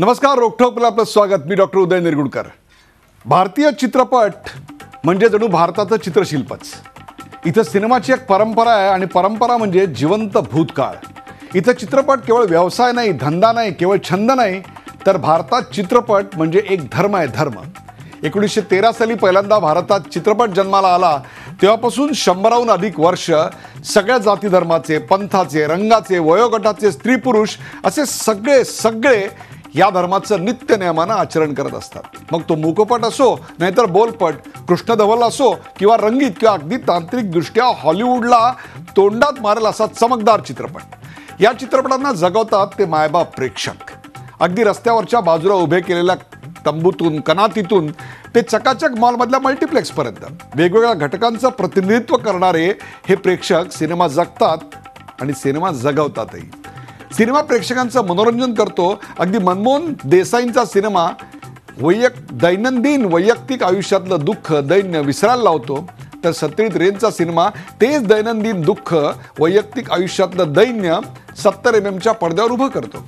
नमस्कार, रोखठोकला आपलं स्वागत. मी डॉक्टर उदय निरगुडकर. भारतीय चित्रपट म्हणजे जणू भारताचं चित्रशिल्पच. इथं सिनेमाची एक परंपरा आहे आणि परंपरा म्हणजे जिवंत भूतकाळ. इथं चित्रपट केवळ व्यवसाय नाही, धंदा नाही, केवळ छंद नाही, तर भारतात चित्रपट म्हणजे एक धर्म आहे. धर्म 1913 साली पहिल्यांदा भारतात चित्रपट जन्माला आला. तेव्हापासून 100हून अधिक वर्ष सगळ्या जाती धर्माचे, पंथाचे, रंगाचे, वयोगटाचे, स्त्री पुरुष असे सगळे या धर्माचं नित्य नियमानं आचरण करत असतात. मग तो मूकपट असो, नाहीतर बोलपट, कृष्णधवल असो किंवा रंगीत किंवा अगदी तांत्रिकदृष्ट्या हॉलिवूडला तोंडात मारेल असा चमकदार चित्रपट. या चित्रपटांना जगवतात ते मायबाप प्रेक्षक. अगदी रस्त्यावरच्या बाजूला उभे केलेल्या तंबूतून, कनातीतून ते चकाचक मॉलमधल्या मल्टिप्लेक्सपर्यंत वेगवेगळ्या घटकांचं प्रतिनिधित्व करणारे हे प्रेक्षक सिनेमा जगतात आणि सिनेमा जगवतातही. सिनेमा प्रेक्षकांचं मनोरंजन करतो. अगदी मनमोहन देसाईंचा सिनेमा दैनंदिन वैयक्तिक आयुष्यातलं दुःख, दैन्य विसरायला लावतो, तर सत्यजित रेंचा सिनेमा तेच दैनंदिन दुःख, वैयक्तिक आयुष्यातलं दैन्य 70 mm पडद्यावर उभं करतो.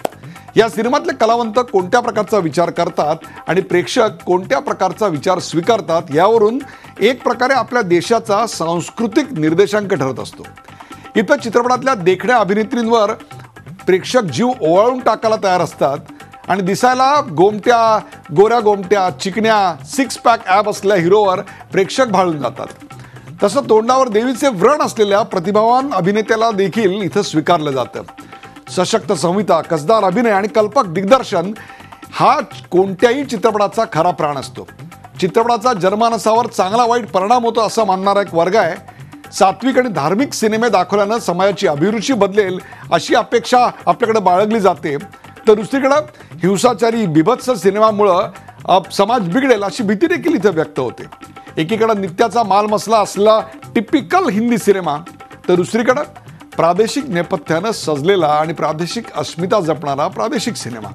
या सिनेमातले कलावंत कोणत्या प्रकारचा विचार करतात आणि प्रेक्षक कोणत्या प्रकारचा विचार स्वीकारतात, यावरून एक प्रकारे आपल्या देशाचा सांस्कृतिक निर्देशांक ठरत असतो. इथं चित्रपटातल्या देखण्या अभिनेत्रींवर प्रेक्षक जीव ओवाळून टाकायला तयार असतात आणि दिसायला गोऱ्या गोमट्या, चिकण्या, 6 पॅक ॲप असलेल्या हिरोवर प्रेक्षक भाळून जातात. तसं तोंडावर देवीचे व्रण असलेल्या प्रतिभावान अभिनेत्याला देखील इथं स्वीकारलं जातं. सशक्त संहिता, कसदार अभिनय आणि कल्पक दिग्दर्शन हा कोणत्याही चित्रपटाचा खरा प्राण असतो. चित्रपटाचा जनमानसावर चांगला वाईट परिणाम होतो असं मानणारा एक वर्ग आहे. सात्विक आणि धार्मिक सिनेमे दाखवल्यानं समाजाची अभिरुची बदलेल अशी अपेक्षा आपल्याकडे बाळगली जाते, तर दुसरीकडं हिंसाचारी बिभत्स सिनेमामुळं समाज बिघडेल अशी भीती देखील इथं व्यक्त होते. एकीकडं नित्याचा मालमसला असला टिपिकल हिंदी सिनेमा, तर दुसरीकडं प्रादेशिक नेपथ्यानं सजलेला आणि प्रादेशिक अस्मिता जपणारा प्रादेशिक सिनेमा.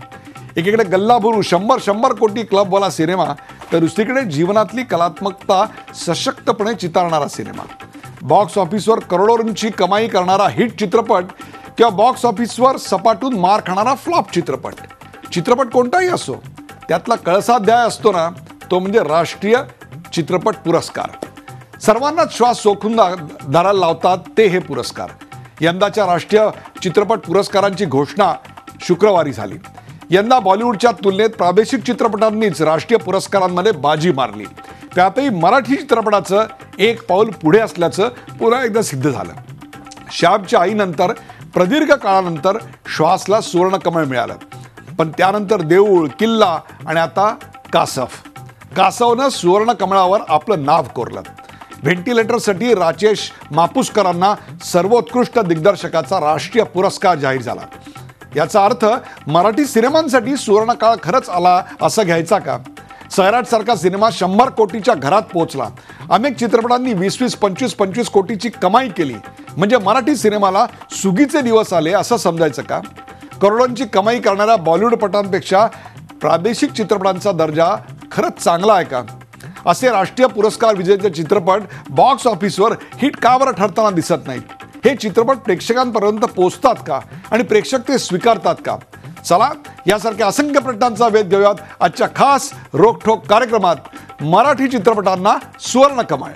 एकीकडे गल्लाभरू 100 कोटी क्लबवाला सिनेमा, तर दुसरीकडे जीवनातली कलात्मकता सशक्तपणे चितारणारा सिनेमा. बॉक्स ऑफिसवर करोडोंची कमाई करणारा हिट चित्रपट किंवा बॉक्स ऑफिसवर सपाटून मार खाणारा फ्लॉप चित्रपट. चित्रपट कोणताही असो, त्यातला कळसाध्याय असतो ना, तो म्हणजे राष्ट्रीय चित्रपट पुरस्कार. सर्वांनाच श्वास चोखून धरायला लावतात ते हे पुरस्कार. यंदाच्या राष्ट्रीय चित्रपट पुरस्कारांची घोषणा शुक्रवारी झाली. यंदा बॉलिवूडच्या तुलनेत प्रादेशिक चित्रपटांनीच राष्ट्रीय पुरस्कारांमध्ये बाजी मारली. त्यातही मराठी चित्रपटाचं एक पाऊल पुढे असल्याचं पुन्हा एकदा सिद्ध झालं. श्यामच्या आईनंतर प्रदीर्घ काळानंतर श्वासला सुवर्णकमळ मिळालं, पण त्यानंतर देऊळ, किल्ला आणि आता कासवनं सुवर्णकमळावर आपलं नाव कोरलं. व्हेंटिलेटरसाठी राजेश मापुसकरांना सर्वोत्कृष्ट दिग्दर्शकाचा राष्ट्रीय पुरस्कार जाहीर झाला. याचा अर्थ मराठी सिनेमांसाठी सुवर्णकाळ खरंच आला असं घ्यायचा का? सैराटसारखा सिनेमा 100 कोटीच्या घरात पोहोचला. अनेक चित्रपटांनी 20-20, 25-25 कोटीची कमाई केली. म्हणजे मराठी सिनेमाला सुगीचे दिवस आले असं समजायचं का? करोडोंची कमाई करणाऱ्या बॉलिवूडपटांपेक्षा प्रादेशिक चित्रपटांचा दर्जा खरंच चांगला आहे का? असे राष्ट्रीय पुरस्कार विजेते चित्रपट बॉक्स ऑफिसवर हिट का बरं ठरताना दिसत नाहीत? हे चित्रपट प्रेक्षकांपर्यंत पोहोचतात का आणि प्रेक्षक ते स्वीकारतात का? चला, यासारख्या असंख्य प्रश्नांचा वेध घेऊयात आजच्या खास रोखठोक कार्यक्रमात. मराठी चित्रपटांना सुवर्णकमळ.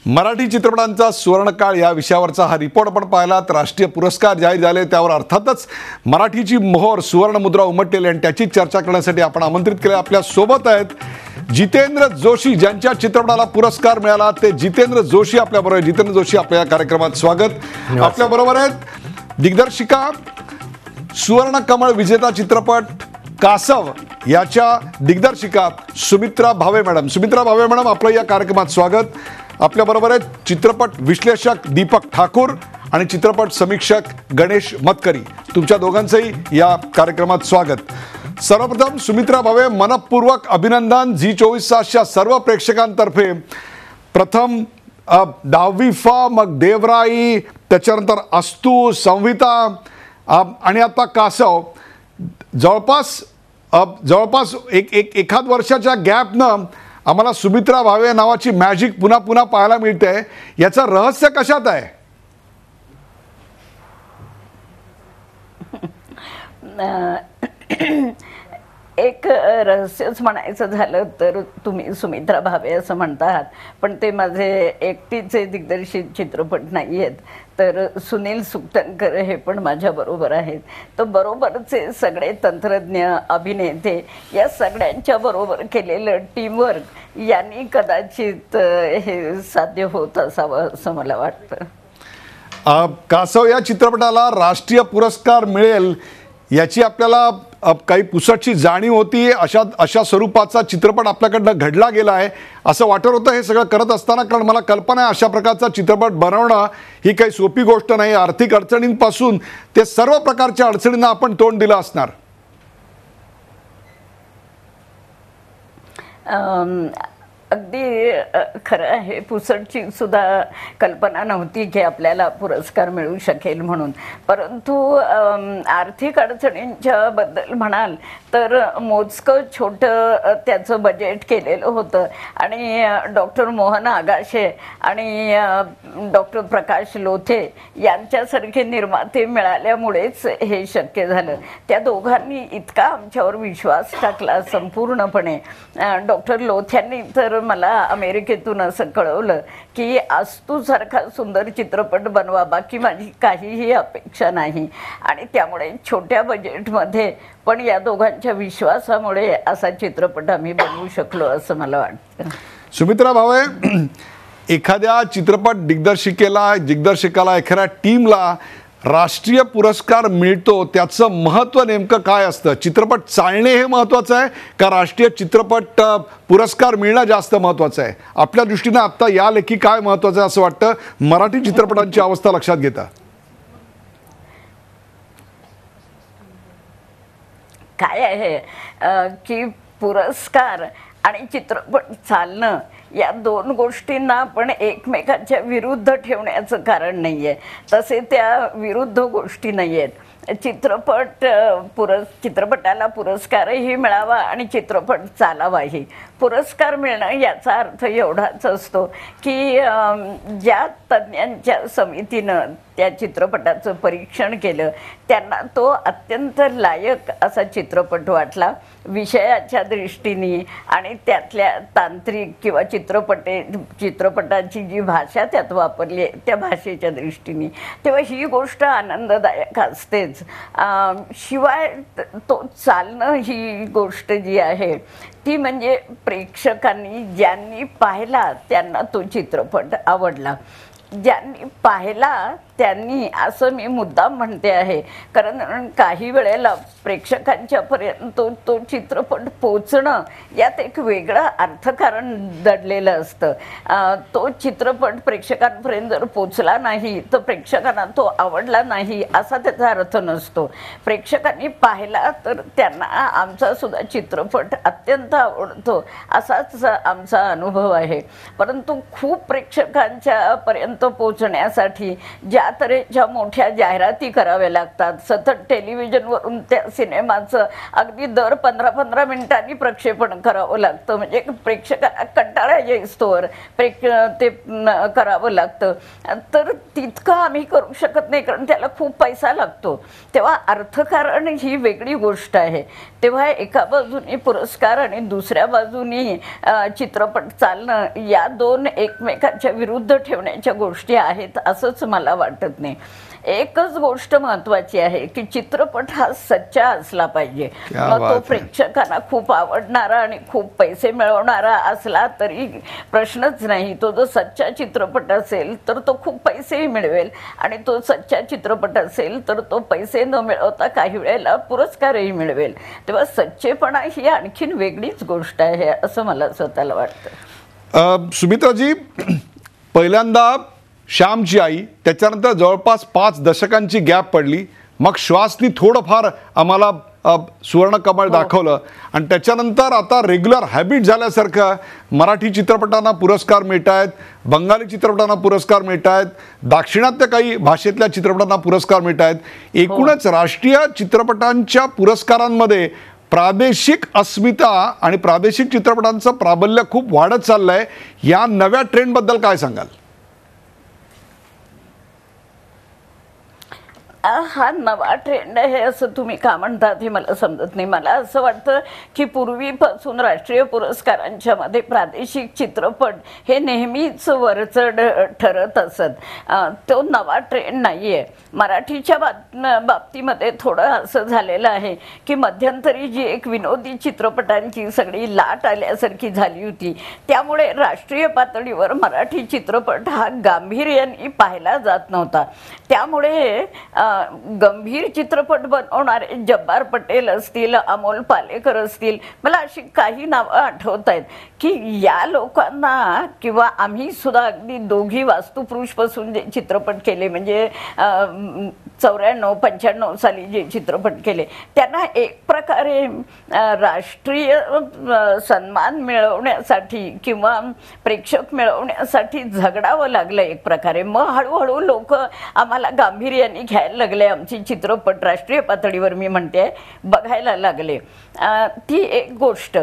मराठी चित्रपटांचा सुवर्णकाळ या विषयावरचा हा रिपोर्ट आपण पाहिला. तर राष्ट्रीय पुरस्कार जाहीर झाले, त्यावर अर्थातच मराठीची मोहर सुवर्णमुद्रा उमटलेली आणि त्याची चर्चा करण्यासाठी आपण आमंत्रित केले. आपल्या सोबत आहेत जितेंद्र जोशी, ज्यांच्या चित्रपटाला पुरस्कार मिळाला. ते जितेंद्र जोशी आपल्याबरोबर. जितेंद्र जोशी, आपल्या कार्यक्रमात स्वागत. आपल्याबरोबर आहेत दिग्दर्शिका, सुवर्णकमळ विजेता चित्रपट कासव याच्या दिग्दर्शिका सुमित्रा भावे मॅडम. सुमित्रा भावे मॅडम, आपलं या कार्यक्रमात स्वागत. आपल्याबरोबर आहेत चित्रपट विश्लेषक दीपक ठाकूर आणि चित्रपट समीक्षक गणेश मतकरी. तुमच्या दोघांचंही या कार्यक्रमात स्वागत. सर्वप्रथम सुमित्रा भावे, मनपूर्वक अभिनंदन झी24 सर्व प्रेक्षकांतर्फे. प्रथम डावीफा, मग देवराई, त्याच्यानंतर अस्तू, संहिता आणि आता कासव. जवळपास एखाद वर्षाच्या गॅपनं आम्हाला सुमित्रा भावे नावाची मॅजिक पुन्हा पुन्हा पाहायला मिळते. याचं रहस्य कशात आहे? एक रहस्यच म्हणायचं झालं तर तुम्ही सुमित्रा भावे असं म्हणता आहात, पण ते माझे एकटीचे दिग्दर्शित चित्रपट नाही आहेत, तर सुनील सुक्तनकर हे पण माझ्याबरोबर आहेत. तर बरोबरचे सगळे तंत्रज्ञ, अभिनेते या सगळ्यांच्या बरोबर केलेलं टीमवर्क यांनी कदाचित हे साध्य होत असावं असं मला वाटतं. कासव या चित्रपटाला राष्ट्रीय पुरस्कार मिळेल याची आपल्याला काही पुसटची जाणीव होती. अशा स्वरूपाचा चित्रपट आपल्याकडनं घडला गेला आहे असं वाटत होतं हे सगळं करत असताना, कारण मला कल्पना आहे अशा प्रकारचा चित्रपट बनवणं ही काही सोपी गोष्ट नाही. आर्थिक अडचणींपासून ते सर्व प्रकारच्या अडचणींना आपण तोंड दिलं असणार. अगदी खरं आहे. पुसटची सुद्धा कल्पना नव्हती की आपल्याला पुरस्कार मिळू शकेल म्हणून. परंतु आर्थिक अडचणींच्या बद्दल म्हणाल तर मोजकं छोटं त्याचं बजेट केलेलं होतं आणि डॉक्टर मोहन आगाशे आणि डॉक्टर प्रकाश लोथे यांच्यासारखे निर्माते मिळाल्यामुळेच हे शक्य झालं. त्या दोघांनी इतका आमच्यावर विश्वास टाकला संपूर्णपणे. डॉक्टर लोथ्यांनी तर मला अमेरिकेतून असं कळवलं की आस्तूसारखा सुंदर चित्रपट बनवा, बाकी माझी काहीही अपेक्षा नाही. आणि त्यामुळे छोट्या बजेटमध्ये पण या दोघांच्या विश्वासामुळे असा चित्रपट आम्ही बनवू शकलो असं मला वाटतं. सुमित्रा भावे, एखाद्या चित्रपट दिग्दर्शिकाला एखाद्या टीमला राष्ट्रीय पुरस्कार मिळतो त्याचं महत्त्व नेमकं काय असतं? चित्रपट चालणे हे महत्त्वाचं आहे का राष्ट्रीय चित्रपट पुरस्कार मिळणं जास्त महत्त्वाचं आहे? आपल्या दृष्टीनं आत्ता या लेखी काय महत्त्वाचं आहे असं वाटतं मराठी चित्रपटांची अवस्था लक्षात घेता? काय आहे की पुरस्कार आणि चित्रपट चालणं या दोन गोष्टींना आपण एकमेकांच्या विरुद्ध ठेवण्याचं कारण नाही आहे. तसे त्या विरुद्ध गोष्टी नाही आहेत. चित्रपटाला पुरस्कारही मिळावा आणि चित्रपट चालावाही. पुरस्कार मिळणं याचा अर्थ एवढाच असतो की ज्या तज्ज्ञांच्या समितीनं त्या चित्रपटाचं परीक्षण केलं त्यांना तो अत्यंत लायक असा चित्रपट वाटला विषयाच्या दृष्टीने आणि त्यातल्या तांत्रिक किंवा चित्रपटाची जी भाषा त्यात वापरली आहे त्या भाषेच्या दृष्टीने. तेव्हा ही गोष्ट आनंददायक असतेच. शिवाय तो चालणं ही गोष्ट जी आहे ती म्हणजे प्रेक्षकांनी ज्यांनी पाहिला त्यांना तो चित्रपट आवडला. ज्यांनी पाहिला त्यांनी, असं मी मुद्दाम म्हणते आहे, कारण काही वेळेला प्रेक्षकांच्यापर्यंत तो चित्रपट पोचणं यात एक वेगळं अर्थकारण दडलेलं असतं. तो चित्रपट प्रेक्षकांपर्यंत जर पोचला नाही तर प्रेक्षकांना तो आवडला नाही असा त्याचा अर्थ नसतो. प्रेक्षकांनी पाहिला तर त्यांना आमचा सुद्धा चित्रपट अत्यंत आवडतो असाच आमचा अनुभव आहे. परंतु खूप प्रेक्षकांच्या पर्यंत पोचण्यासाठी ज्या तऱ्हेच्या मोठ्या जाहिराती कराव्या लागतात, सतत टेलिव्हिजनवरून त्या सिनेमाचं अगदी दर 15-15 मिनिटांनी प्रक्षेपण करावं लागतं, म्हणजे प्रेक्षकांना कंटाळा येईस्तोवर ते करावं लागतं, तर तितकं आम्ही करू शकत नाही कारण त्याला खूप पैसा लागतो. तेव्हा अर्थकारण ही वेगळी गोष्ट आहे. तेव्हा एका बाजूने पुरस्कार आणि दुसऱ्या बाजूने चित्रपट चालणं या दोन एकमेकांच्या विरुद्ध ठेवण्याच्या गोष्टी आहेत असंच मला वाटत नाही. एकच गोष्ट महत्त्वाची आहे की चित्रपट हा सच्चा असला पाहिजे. मग तो प्रेक्षकांना खूप आवडणारा आणि खूप पैसे मिळवणारा असला तरी प्रश्नच नाही. तो जो सच्चा चित्रपट असेल तर तो खूप पैसेही मिळवेल आणि तो सच्चा चित्रपट असेल तर तो पैसे न मिळवता काही वेळेला पुरस्कारही मिळवेल. तेव्हा सच्चेपणा ही आणखीन वेगळीच गोष्ट आहे असं मला स्वतःला वाटतं. सुमित्राजी, पहिल्यांदा श्यामची आई, त्याच्यानंतर जवळपास 5 दशकांची गॅप पडली, मग श्वासनी थोडंफार आम्हाला सुवर्णकमळ दाखवलं आणि त्याच्यानंतर आता रेग्युलर हॅबिट झाल्यासारखं मराठी चित्रपटांना पुरस्कार मिळत आहेत, बंगाली चित्रपटांना पुरस्कार मिळत आहेत, दाक्षिणात्य काही भाषेतल्या चित्रपटांना पुरस्कार मिळत आहेत. एकूणच राष्ट्रीय चित्रपटांच्या पुरस्कारांमध्ये प्रादेशिक अस्मिता आणि प्रादेशिक चित्रपटांचं प्राबल्य खूप वाढत चाललं आहे. या नव्या ट्रेंडबद्दल काय सांगाल? हा नवा ट्रेंड आहे असं तुम्ही का म्हणतात हे मला समजत नाही. मला असं वाटतं की पूर्वीपासून राष्ट्रीय पुरस्कारांच्या मध्ये प्रादेशिक चित्रपट हे नेहमीच वरचढ ठरत असत. तो नवा ट्रेंड नाही आहे. मराठीच्या बाबतीमध्ये थोडं असं झालेलं आहे की मध्यंतरी जी एक विनोदी चित्रपटांची सगळी लाट आल्यासारखी झाली होती, त्यामुळे राष्ट्रीय पातळीवर मराठी चित्रपट हा गांभीर्याने पाहिला जात नव्हता. त्यामुळे गंभीर चित्रपट बनवणारे जब्बार पटेल असतील, अमोल पालेकर असतील, मला अशी काही नावं आठवत आहेत की या लोकांना, किंवा आम्ही सुद्धा अगदी दोघी वास्तुपुरुषपासून जे चित्रपट केले, म्हणजे 94-95 साली जे चित्रपट केले, त्यांना एक प्रकारे राष्ट्रीय सन्मान मिळवण्यासाठी किंवा प्रेक्षक मिळवण्यासाठी झगडावं लागलं एक प्रकारे. मग हळूहळू लोक आम्हाला गांभीर्याने घ्यायला लागले, आमची चित्रपट राष्ट्रीय पातळीवर मी म्हणते बघायला लागले. ती एक गोष्ट.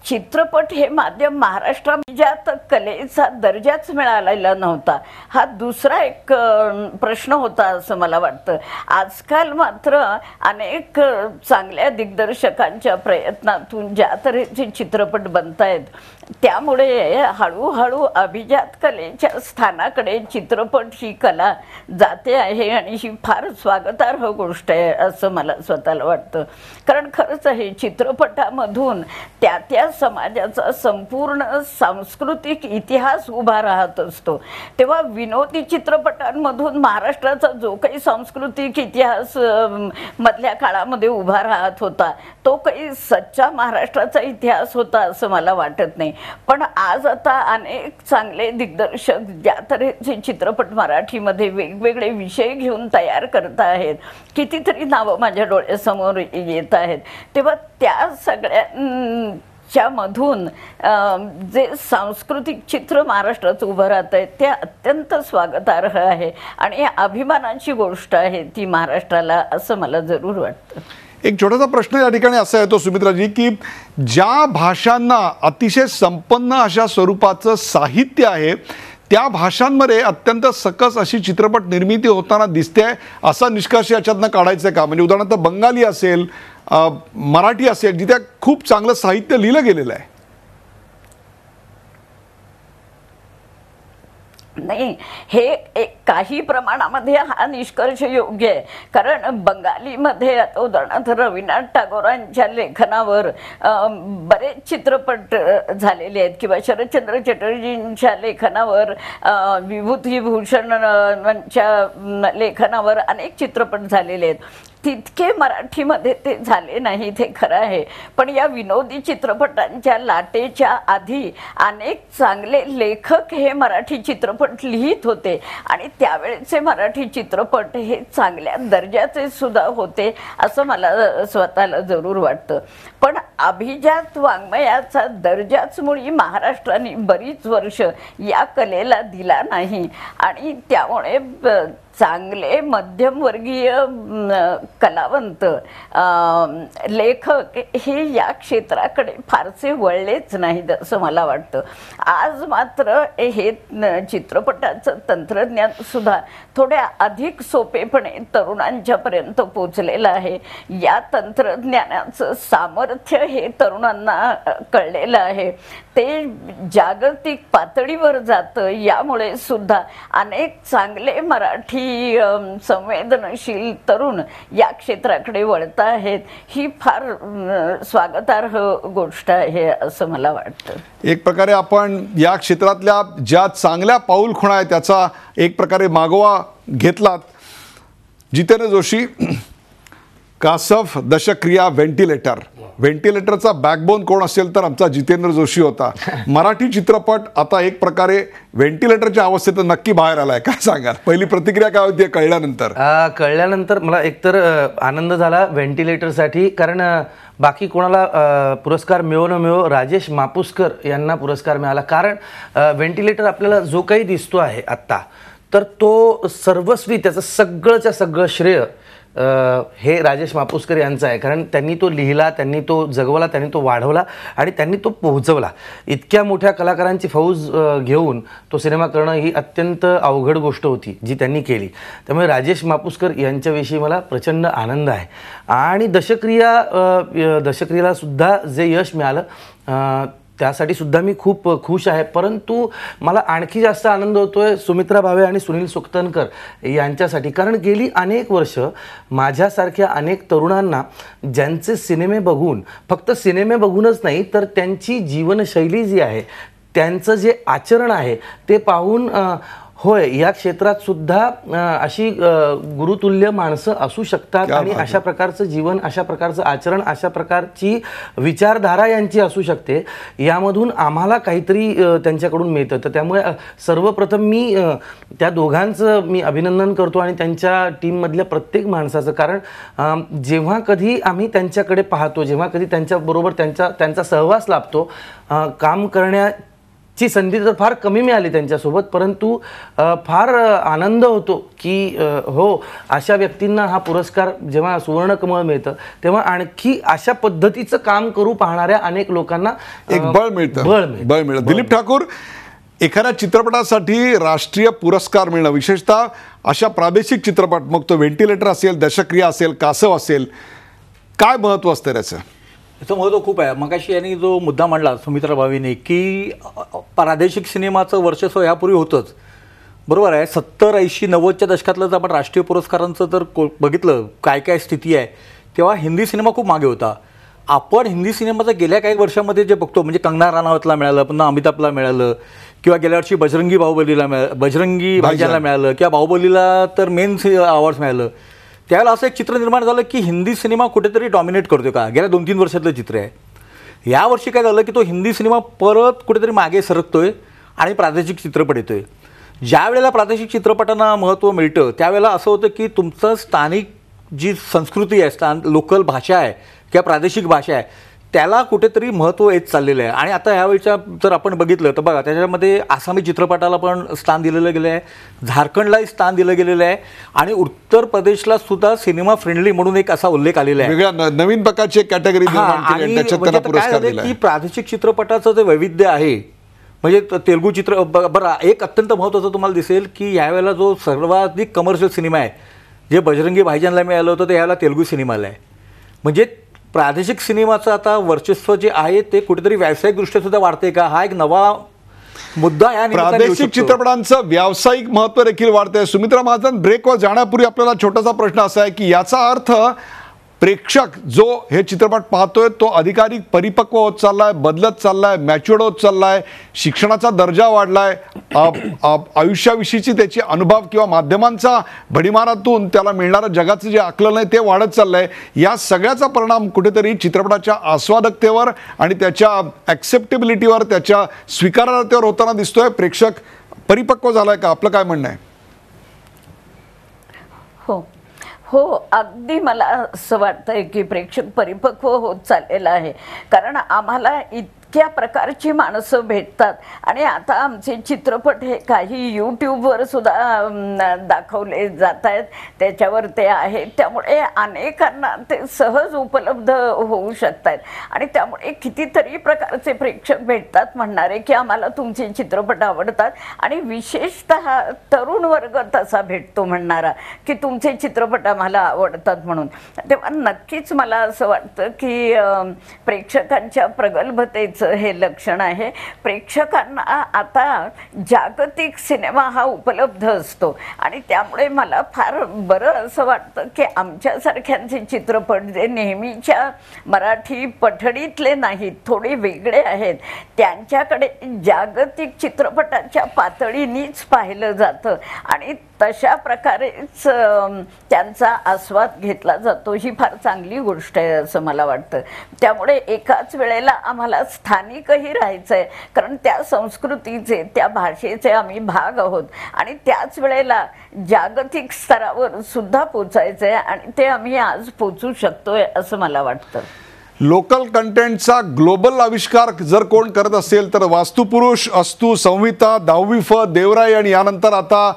चित्रपट हे माध्यम महाराष्ट्रात कलेचा दर्जाच मिळालेला नव्हता, हा दुसरा एक प्रश्न होता असं मला वाटतं. आजकाल मात्र अनेक चांगल्या दिग्दर्शकांच्या प्रयत्नातून ज्या तऱ्हेचे चित्रपट बनत आहेत, त्यामुळे हळूहळू अभिजात कलेच्या स्थानाकडे चित्रपट ही कला जाते आहे आणि ही फार स्वागतार्ह गोष्ट आहे असं मला स्वतःला वाटतं. कारण खरंच आहे, चित्रपटामधून त्या त्या समाजाचा संपूर्ण सांस्कृतिक इतिहास उभा राहत असतो. तेव्हा विनोदी चित्रपटांमधून महाराष्ट्राचा जो काही सांस्कृतिक इतिहास मधल्या काळामध्ये उभा राहत होता, तो काही सच्चा महाराष्ट्राचा इतिहास होता असं मला वाटत नाही. पण आज आता अनेक चांगले दिग्दर्शक ज्या तऱ्हेचे चित्रपट मराठीमध्ये वेगवेगळे विषय घेऊन तयार करत आहेत, कितीतरी नावं माझ्या डोळ्यासमोर येत आहेत. तेव्हा त्या सगळ्या मधून जे सांस्कृतिक चित्र महाराष्ट्राचं उभं राहत आहे ते अत्यंत स्वागतार्ह आहे आणि अभिमानाची गोष्ट आहे ती महाराष्ट्राला, असं मला जरूर वाटतं. एक छोटासा प्रश्न या ठिकाणी असा येतो सुमित्राजी, की ज्या भाषांना अतिशय संपन्न अशा स्वरूपाचं साहित्य आहे, त्या भाषांमध्ये अत्यंत सकस अशी चित्रपट निर्मिती होताना दिसते आहे, असा निष्कर्ष याच्यातनं काढायचा आहे का? म्हणजे उदाहरणार्थ बंगाली असेल, मराठी असेल, जिथे खूप चांगलं साहित्य लिहिलं गेलेलं आहे. नाही, हे एक काही प्रमाणामध्ये हा निष्कर्ष योग्य आहे. कारण बंगालीमध्ये आता उदाहरणार्थ रवींद्रनाथ टागोरांच्या लेखनावर बरेच चित्रपट झालेले आहेत, किंवा शरदचंद्र चटर्जींच्या लेखनावर, विभूतीभूषणच्या लेखनावर अनेक चित्रपट झालेले आहेत. तितके मराठीमध्ये ते झाले नाही, ते खरं आहे. पण या विनोदी चित्रपटांच्या लाटेच्या आधी अनेक चांगले लेखक हे मराठी चित्रपट लिहित होते आणि त्यावेळेचे मराठी चित्रपट हे चांगल्या दर्जाचे सुद्धा होते असं मला स्वतःला जरूर वाटतं. पण अभिजात वाङ्मयाचा दर्जाच मुळी महाराष्ट्राने बरीच वर्ष या कलेला दिला नाही आणि त्यामुळे चांगले मध्यमवर्गीय कलावंत, लेखक हे या क्षेत्राकडे फारसे वळलेच नाहीत असं मला वाटतं. आज मात्र हे चित्रपटाचं तंत्रज्ञान सुद्धा थोड्या अधिक सोपेपणे तरुणांच्यापर्यंत पोचलेलं आहे. या तंत्रज्ञानाचं सामर्थ्य हे तरुणांना कळलेलं आहे, ते जागतिक पातळीवर जातं. यामुळे सुद्धा अनेक चांगले मराठी संवेदनशील तरुण या क्षेत्राकडे वळत आहेत. ही फार स्वागतार्ह गोष्ट आहे असं मला वाटतं. एक प्रकारे आपण या क्षेत्रातल्या ज्या चांगल्या पाऊलखुणा आहेत त्याचा एक प्रकारे मागोवा घेतलात. जितेंद्र जोशी, कासव दशक्रिया, व्हेंटिलेटरचा बॅकबोन कोण असेल तर आमचा जितेंद्र जोशी होता. मराठी चित्रपट आता एक प्रकारे व्हेंटिलेटरच्या अवस्थेत नक्की बाहेर आलाय, काय सांगाल? पहिली प्रतिक्रिया काय होती कळल्यानंतर मला एकतर आनंद झाला व्हेंटिलेटरसाठी, कारण बाकी कोणाला पुरस्कार मिळो न मिळो राजेश मापुसकर यांना पुरस्कार मिळाला. कारण व्हेंटिलेटर आपल्याला जो काही दिसतो आहे आत्ता, तर तो सर्वस्वी त्याचं सगळंच्या सगळं श्रेय हे राजेश मापुसकर यांचं आहे. कारण त्यांनी तो लिहिला, त्यांनी तो जगवला, त्यांनी तो वाढवला आणि त्यांनी तो पोहोचवला. इतक्या मोठ्या कलाकारांची फौज घेऊन तो सिनेमा करणं ही अत्यंत अवघड गोष्ट होती जी त्यांनी केली. त्यामुळे राजेश मापुसकर यांच्याविषयी मला प्रचंड आनंद आहे. आणि दशक्रियाला सुद्धा जे यश मिळालं त्यासाठी सुद्धा मी खूप खुश आहे. परंतु मला आणखी जास्त आनंद होतोय सुमित्रा भावे आणि सुनील सुक्तनकर यांच्यासाठी. कारण गेली अनेक वर्ष माझ्यासारख्या अनेक तरुणांना ज्यांचे सिनेमे बघून, फक्त सिनेमे बघूनच नाही तर त्यांची जीवनशैली जी आहे, त्यांचं जे आचरण आहे ते पाहून होय, या क्षेत्रात सुद्धा अशी गुरुतुल्य माणसं असू शकतात आणि अशा प्रकारचं जीवन, अशा प्रकारचं आचरण, अशा प्रकारची विचारधारा यांची असू शकते. यामधून आम्हाला काहीतरी त्यांच्याकडून मिळतं. तर त्यामुळे सर्वप्रथम मी त्या दोघांचं मी अभिनंदन करतो आणि त्यांच्या टीममधल्या प्रत्येक माणसाचं. कारण जेव्हा कधी आम्ही त्यांच्याकडे पाहतो, जेव्हा कधी त्यांच्याबरोबर त्यांचा सहवास लाभतो, काम करण्याची संधी तर फार कमी मिळाली त्यांच्यासोबत, परंतु फार आनंद होतो की हो, अशा व्यक्तींना हा पुरस्कार जेव्हा सुवर्णकमळ मिळतं तेव्हा आणखी अशा पद्धतीचं काम करू पाहणाऱ्या अनेक लोकांना एक बळ मिळतं. दिलीप ठाकूर, एखाद्या चित्रपटासाठी राष्ट्रीय पुरस्कार मिळणं, विशेषतः अशा प्रादेशिक चित्रपट, मग तो व्हेंटिलेटर असेल, दशक्रिया असेल, कासव असेल, काय महत्त्व असतं त्याचं? याचं महत्त्व खूप आहे. मगाशी यांनी जो मुद्दा मांडला सुमित्रा भावेने की प्रादेशिक सिनेमाचं वर्चस्व यापूर्वी होतंच, बरोबर आहे. 70, 80, 90च्या दशकातलं जर आपण राष्ट्रीय पुरस्कारांचं जर बघितलं काय काय स्थिती आहे, तेव्हा हिंदी सिनेमा खूप मागे होता. आपण हिंदी सिनेमाचं गेल्या काही वर्षामध्ये जे बघतो, म्हणजे कंगना राणावतला मिळालं, पुन्हा अमिताभला मिळालं, किंवा गेल्या वर्षी बजरंगी भाईजानला मिळालं, किंवा बाहुबलीला तर मेन अवॉर्ड्स मिळालं. त्यावेळेला असं एक चित्र निर्माण झालं की हिंदी सिनेमा कुठेतरी डॉमिनेट करतोय का, गेल्या 2-3 वर्षातलं चित्र आहे. यावर्षी काय झालं की तो हिंदी सिनेमा परत कुठेतरी मागे सरकतोय आणि प्रादेशिक चित्रपट येतोय. ज्या वेळेला प्रादेशिक चित्रपटांना महत्त्व मिळतं त्यावेळेला असं होतं की तुमचं स्थानिक जी संस्कृती आहे, लोकल भाषा आहे किंवा प्रादेशिक भाषा आहे, त्याला कुठेतरी महत्त्व येत चाललेलं आहे. आणि आता ह्यावेळच्या जर आपण बघितलं तर बघा, त्याच्यामध्ये आसामी चित्रपटाला पण स्थान दिलेलं गेलं आहे, झारखंडलाही स्थान दिलं गेलेलं आहे, आणि उत्तर प्रदेशला सुद्धा सिनेमा फ्रेंडली म्हणून एक असा उल्लेख आलेला आहे. वेगळ्या नवीन प्रकारची कॅटेगरी की प्रादेशिक चित्रपटाचं जे वैविध्य आहे, म्हणजे तेलुगू बरं, एक अत्यंत महत्त्वाचं तुम्हाला दिसेल की यावेळेला जो सर्वाधिक कमर्शियल सिनेमा आहे, जे बजरंगी भाईजानला मिळालं होतं ते यावेळेला तेलुगू सिनेमाला आहे. म्हणजे प्रादेशिक सिनेमाचं आता वर्चस्व जे आहे ते कुठेतरी व्यावसायिकदृष्ट्या सुद्धा वाढते का, हा एक नवा मुद्दा या प्रादेशिक चित्रपटांचं व्यावसायिक महत्त्व देखील वाढतंय. सुमित्रा महाजन, ब्रेकवर जाण्यापूर्वी आपल्याला छोटासा प्रश्न असा आहे की याचा अर्थ प्रेक्षक जो हे चित्रपट पाहतोय तो अधिकाधिक परिपक्व होत चाललाय, बदलत चाललाय, मॅच्युअर्ड होत चाललाय, शिक्षणाचा दर्जा वाढलाय, आयुष्याविषयीची त्याची अनुभव किंवा माध्यमांचा भडीमारातून त्याला मिळणारं जगाचं जे आकलन आहे ते वाढत चाललंय. या सगळ्याचा परिणाम कुठेतरी चित्रपटाच्या आस्वादकतेवर आणि त्याच्या ॲक्सेप्टेबिलिटीवर, त्याच्या स्वीकारार्हतेवर होताना दिसतोय. प्रेक्षक परिपक्व झालाय का? आपलं काय म्हणणं आहे? हो, अगदी मला असं वाटतंय की प्रेक्षक परिपक्व होत चाललेला आहे. कारण आम्हाला इतक्या प्रकारची माणसं भेटतात आणि आता आमचे चित्रपट हे काही यूट्यूबवर सुद्धा दाखवले जात आहेत, त्याच्यावर ते आहेत, त्यामुळे अनेकांना ते सहज उपलब्ध होऊ शकतात. आणि त्यामुळे कितीतरी प्रकारचे प्रेक्षक भेटतात म्हणणारे की आम्हाला तुमचे चित्रपट आवडतात, आणि विशेषतः तरुण वर्ग तसा भेटतो म्हणणारा की तुमचे चित्रपट आम्हाला आवडतात म्हणून. तेव्हा नक्कीच मला असं वाटतं की प्रेक्षकांच्या प्रगल्भतेचं हे लक्षण आहे. प्रेक्षकांना आता जागतिक सिनेमा हा उपलब्ध असतो, आणि त्यामुळे मला फार बरं असं वाटतं की आमच्यासारख्यांचे चित्रपट जे नेहमीच्या मराठी पठडीतले नाहीत, थोडे वेगळे आहेत, त्यांच्याकडे जागतिक चित्रपटाच्या पातळीनीच पाहिलं जातं आणि तशा प्रकारेच त्यांचा आस्वाद घेतला जातो. ही फार चांगली गोष्ट आहे असं मला वाटतं. त्यामुळे एकाच वेळेला आम्हाला स्थानिकही राहायचं आहे, कारण त्या संस्कृतीचे, त्या भाषेचे आम्ही भाग आहोत, आणि त्याच वेळेला जागतिक स्तरावर सुद्धा पोचायचं आहे, आणि ते आम्ही आज पोचू शकतोय असं मला वाटतं. लोकल कंटेंटचा ग्लोबल आविष्कार जर कोण करत असेल तर वास्तुपुरुष, अस्तू, संहिता, 10वी फ, देवराई आणि यानंतर आता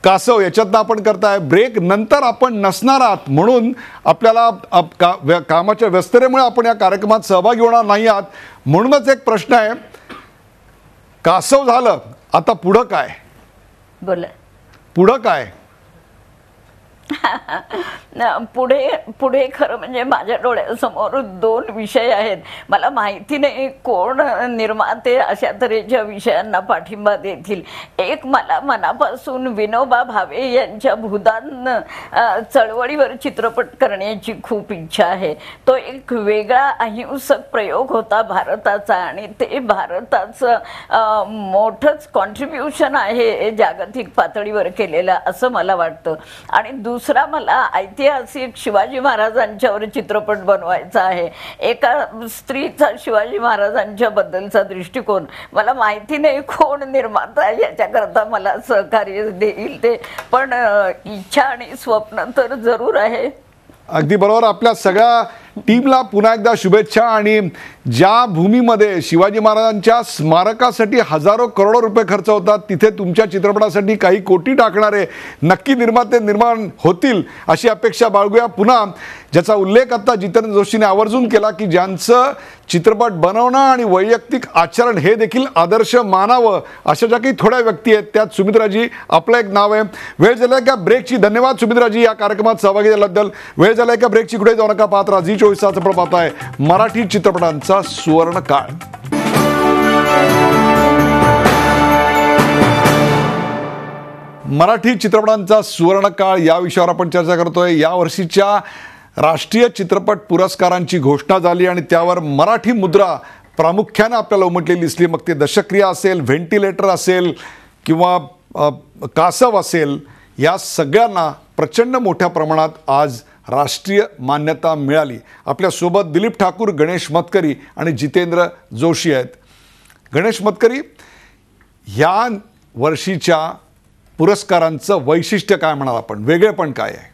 कासव याच्यातनं आपण करताय. ब्रेक नंतर आपण नसणार आहात म्हणून आपल्याला कामाच्या व्यस्ततेमुळे आपण या कार्यक्रमात सहभागी होणार नाही आहात. म्हणूनच एक प्रश्न आहे, कासव झालं, आता पुढं काय? बोला. पुढं काय? पुढे पुढे खरं म्हणजे माझ्या डोळ्यासमोर 2 विषय आहेत. मला माहिती नाही कोण निर्माते अशा तऱ्हेच्या विषयांना पाठिंबा देतील. एक, मला मनापासून विनोबा भावे यांच्या भूदान चळवळीवर चित्रपट करण्याची खूप इच्छा आहे. तो एक वेगळा अहिंसक प्रयोग होता भारताचा आणि ते भारताचं मोठंच कॉन्ट्रीब्युशन आहे जागतिक पातळीवर केलेलं असं मला वाटतं. आणि दुसरा, मला ऐतिहासिक शिवाजी महाराजांच्यावर चित्रपट बनवायचा आहे. एका स्त्रीचा शिवाजी महाराजांच्या बद्दलचा दृष्टिकोन. मला माहिती नाही कोण निर्माता याच्याकरता मला सहकार्य देईल ते, पण इच्छा आणि स्वप्न तर जरूर आहे. अगदी बरोबर. आपल्या सगळ्या टीमला पुन्हा एकदा शुभेच्छा. आणि ज्या भूमीमध्ये शिवाजी महाराजांच्या स्मारकासाठी हजारो करोडो रुपये खर्च होतात तिथे तुमच्या चित्रपटासाठी काही कोटी टाकणारे नक्की निर्माते निर्माण होतील अशी अपेक्षा बाळगूया. पुन्हा ज्याचा उल्लेख आता जितेंद्र जोशीने आवर्जून केला की ज्यांचं चित्रपट बनवणं आणि वैयक्तिक आचरण हे देखील आदर्श मानावं अशा ज्या काही थोड्या व्यक्ती आहेत त्यात सुमित्राजी आपलं एक नाव आहे. वेळ झाला का ब्रेकची? धन्यवाद सुमित्राजी या कार्यक्रमात सहभागी झाल्याबद्दल. वेळ झाला का ब्रेकची? कुठे जाऊ नका, पाहत राहा झी 24 तास. आपण पाहताय मराठी चित्रपटांचा सुवर्ण काळ. मराठी चित्रपटांचा सुवर्ण काळ या विषयावर आपण चर्चा करतोय. या वर्षीच्या राष्ट्रीय चित्रपट पुरस्कारांची घोषणा झाली आणि त्यावर मराठी मुद्रा प्रामुख्याने आपल्याला उमटलेली दिसली. मग ते दशक्रिया असेल, व्हेंटिलेटर असेल किंवा कासव असेल, या सगळ्यांना प्रचंड मोठ्या प्रमाणात आज राष्ट्रीय मान्यता मिळाली. आपल्यासोबत दिलीप ठाकूर, गणेश मतकरी आणि जितेंद्र जोशी आहेत. गणेश मतकरी, ह्या वर्षीच्या पुरस्कारांचं वैशिष्ट्य काय म्हणाल आपण, वेगळेपण काय आहे?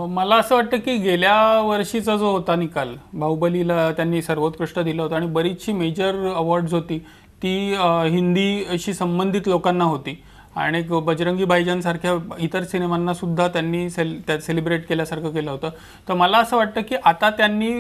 मला असं वाटतं की गेल्या वर्षीचा जो होता निकाल, बाहुबलीला त्यांनी सर्वोत्कृष्ट दिलं होतं आणि बरीचशी मेजर अवॉर्ड्स होती ती हिंदीशी संबंधित लोकांना होती आणि बजरंगी भाईजानसारख्या इतर सिनेमांना सुद्धा त्यांनी सेलिब्रेट केल्यासारखं केलं होतं. तर मला असं वाटतं की आता त्यांनी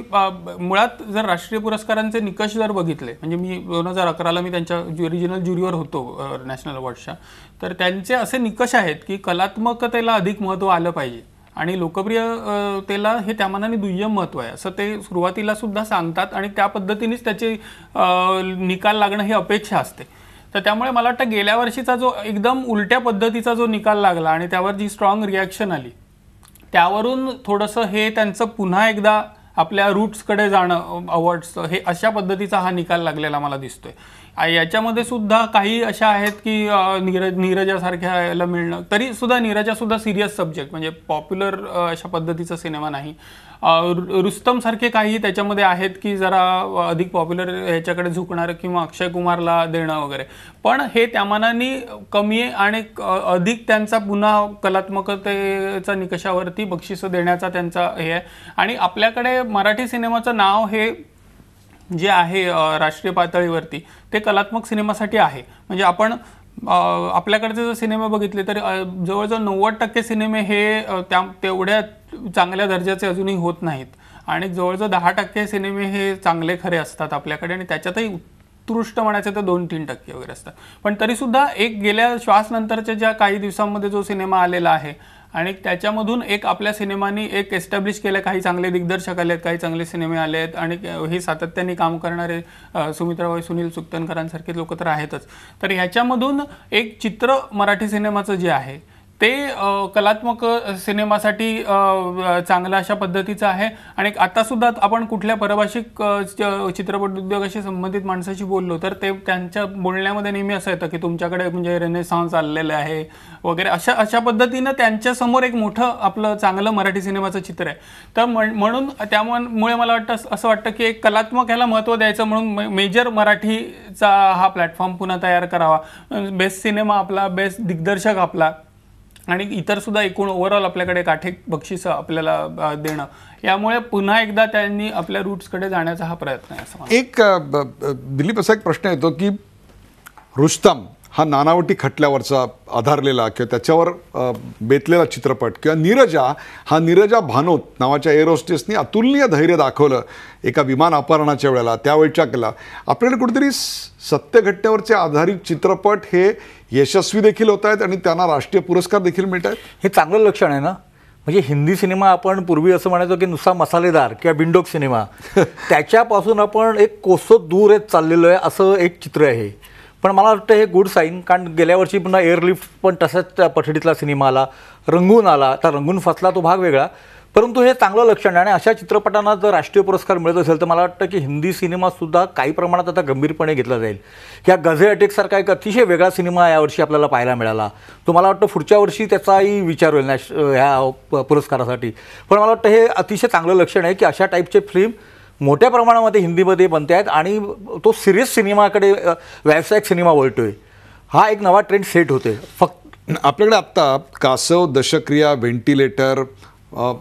मुळात जर राष्ट्रीय पुरस्कारांचे निकष जर बघितले, म्हणजे मी 2011ला मी त्यांच्या ओरिजिनल ज्युरीवर होतो नॅशनल अवॉर्ड्सच्या, तर त्यांचे असे निकष आहेत की कलात्मकतेला अधिक महत्त्व आलं पाहिजे आणि लोकप्रियतेला हे त्या मानाने दुय्यम महत्त्व आहे असं ते सुरुवातीला सुद्धा सांगतात आणि त्या पद्धतीनेच त्याचे निकाल लागणं ही अपेक्षा असते. तर त्यामुळे मला वाटतं गेल्या वर्षीचा जो एकदम उलट्या पद्धतीचा जो निकाल लागला आणि त्यावर जी स्ट्रॉंग रिॲक्शन आली त्यावरून थोडंसं हे त्यांचं पुन्हा एकदा आपल्या रूट्सकडे जाणं अवॉर्ड्स हे अशा पद्धतीचा हा निकाल लागलेला मला दिसतोय. याच्यामध्ये सुद्धा काही अशा आहेत की नीरजासारख्या याला मिळणं, तरी सुद्धा नीरजासुद्धा सिरियस सब्जेक्ट म्हणजे पॉप्युलर अशा पद्धतीचा सिनेमा नाही. रुस्तम सारखे काही त्याच्यामध्ये आहेत की जरा अधिक पॉप्युलर ह्याच्याकडे झुकणार किंवा अक्षय कुमारला देणं वगैरे, पण हे त्या मानाने कमी आहे आणि अधिक त्यांचा पुन्हा कलात्मकतेचा निकषावरती बक्षिसं देण्याचा त्यांचा हे आहे. आणि आपल्याकडे मराठी सिनेमाचं नाव हे जे आहे राष्ट्रीय पातळीवरती ते कलात्मक सिनेमासाठी आहे. म्हणजे आपण आपल्याकडचे जर सिनेमे बघितले तर जवळजवळ 90% सिनेमे हे तेवढ्या चांगल्या दर्जाचे अजूनही होत नाहीत आणि जवळजवळ 10% सिनेमे हे चांगले खरे असतात आपल्याकडे आणि त्याच्यातही उत्कृष्ट म्हणायचं तर 2-3% वगैरे असतात. पण तरीसुद्धा एक गेल्या श्वासनंतरच्या ज्या काही दिवसांमध्ये जो सिनेमा आलेला आहे आणि त्याच्यामधून एक आपल्या सिनेमानी एक एस्टॅब्लिश केलं, काही चांगले दिग्दर्शक आले आहेत, काही चांगले सिनेमे आले आहेत आणि हे सातत्याने काम करणारे सुमित्राबाई, सुनील सुक्तनकरांसारखे लोक तर आहेतच. तर ह्याच्यामधून एक चित्र मराठी सिनेमाचं जे आहे ते कलात्मक सिनेमासाठी चांगलं अशा पद्धतीचं आहे. आणि आतासुद्धा आपण कुठल्या परभाषिक चित्रपट उद्योगाशी संबंधित माणसाशी बोललो तर ते त्यांच्या बोलण्यामध्ये नेहमी असं येतं की तुमच्याकडे म्हणजे रेनेसान्स आलेलं आहे वगैरे, अशा पद्धतीनं त्यांच्यासमोर एक मोठं आपलं चांगलं मराठी सिनेमाचं चित्र आहे. तर म्हणून त्यामुळे मला वाटतं असं वाटतं की एक कलात्मक ह्याला महत्त्व द्यायचं म्हणून मेजर मराठीचा हा प्लॅटफॉर्म पुन्हा तयार करावा. बेस्ट सिनेमा आपला, बेस्ट दिग्दर्शक आपला आणि इतर सुद्धा एकूण ओव्हरऑल आपल्याकडे काठे बक्षिसं आपल्याला देणं, यामुळे पुन्हा एकदा त्यांनी आपल्या रूट्सकडे जाण्याचा हा प्रयत्न आहे असं मला एक दिलीप, असा एक प्रश्न येतो की रुस्तम हा नानावटी खटल्यावरचा आधारलेला किंवा त्याच्यावर बेतलेला चित्रपट, किंवा नीरजा हा नीरजा भानोत नावाच्या एअर होस्टेसनी अतुलनीय धैर्य दाखवलं एका विमान अपहरणाच्या वेळेला, त्यावेळच्या केला. आपल्याकडे कुठेतरी सत्य घटनेवरचे आधारित चित्रपट हे यशस्वी देखील होत आहेत आणि त्यांना राष्ट्रीय पुरस्कार देखील मिळत आहेत. हे चांगलं लक्षण आहे ना. म्हणजे हिंदी सिनेमा आपण पूर्वी असं म्हणायचो की नुसता मसालेदार किंवा बिंडोक सिनेमा, त्याच्यापासून आपण एक कोसोत दूर येत चाललेलो आहे असं एक चित्र आहे. पण मला वाटतं हे गुड साईन, कारण गेल्या वर्षी पुन्हा एअरलिफ्ट पण तसाच पठडीतला सिनेमा आला, रंगून आला. आता रंगून फसला तो भाग वेगळा, परंतु हे चांगलं लक्षण आहे. आणि अशा चित्रपटांना जर राष्ट्रीय पुरस्कार मिळत असेल तर मला वाटतं की हिंदी सिनेमासुद्धा काही प्रमाणात आता गंभीरपणे घेतला जाईल. ह्या गझे अटॅकसारखा एक अतिशय वेगळा सिनेमा यावर्षी आपल्याला पाहायला मिळाला. तो मला वाटतं पुढच्या वर्षी त्याचाही विचार होईल ह्या पुरस्कारासाठी. पण मला वाटतं हे अतिशय चांगलं लक्षण आहे की अशा टाईपचे फिल्म मोठ्या प्रमाणामध्ये हिंदीमध्ये बनते आहेत आणि तो सिरियस सिनेमाकडे, व्यावसायिक सिनेमा वळतोय. हा एक नवा ट्रेंड सेट होतोय. फक्त आपल्याकडे आत्ता कासव, दशक्रिया, व्हेंटिलेटर,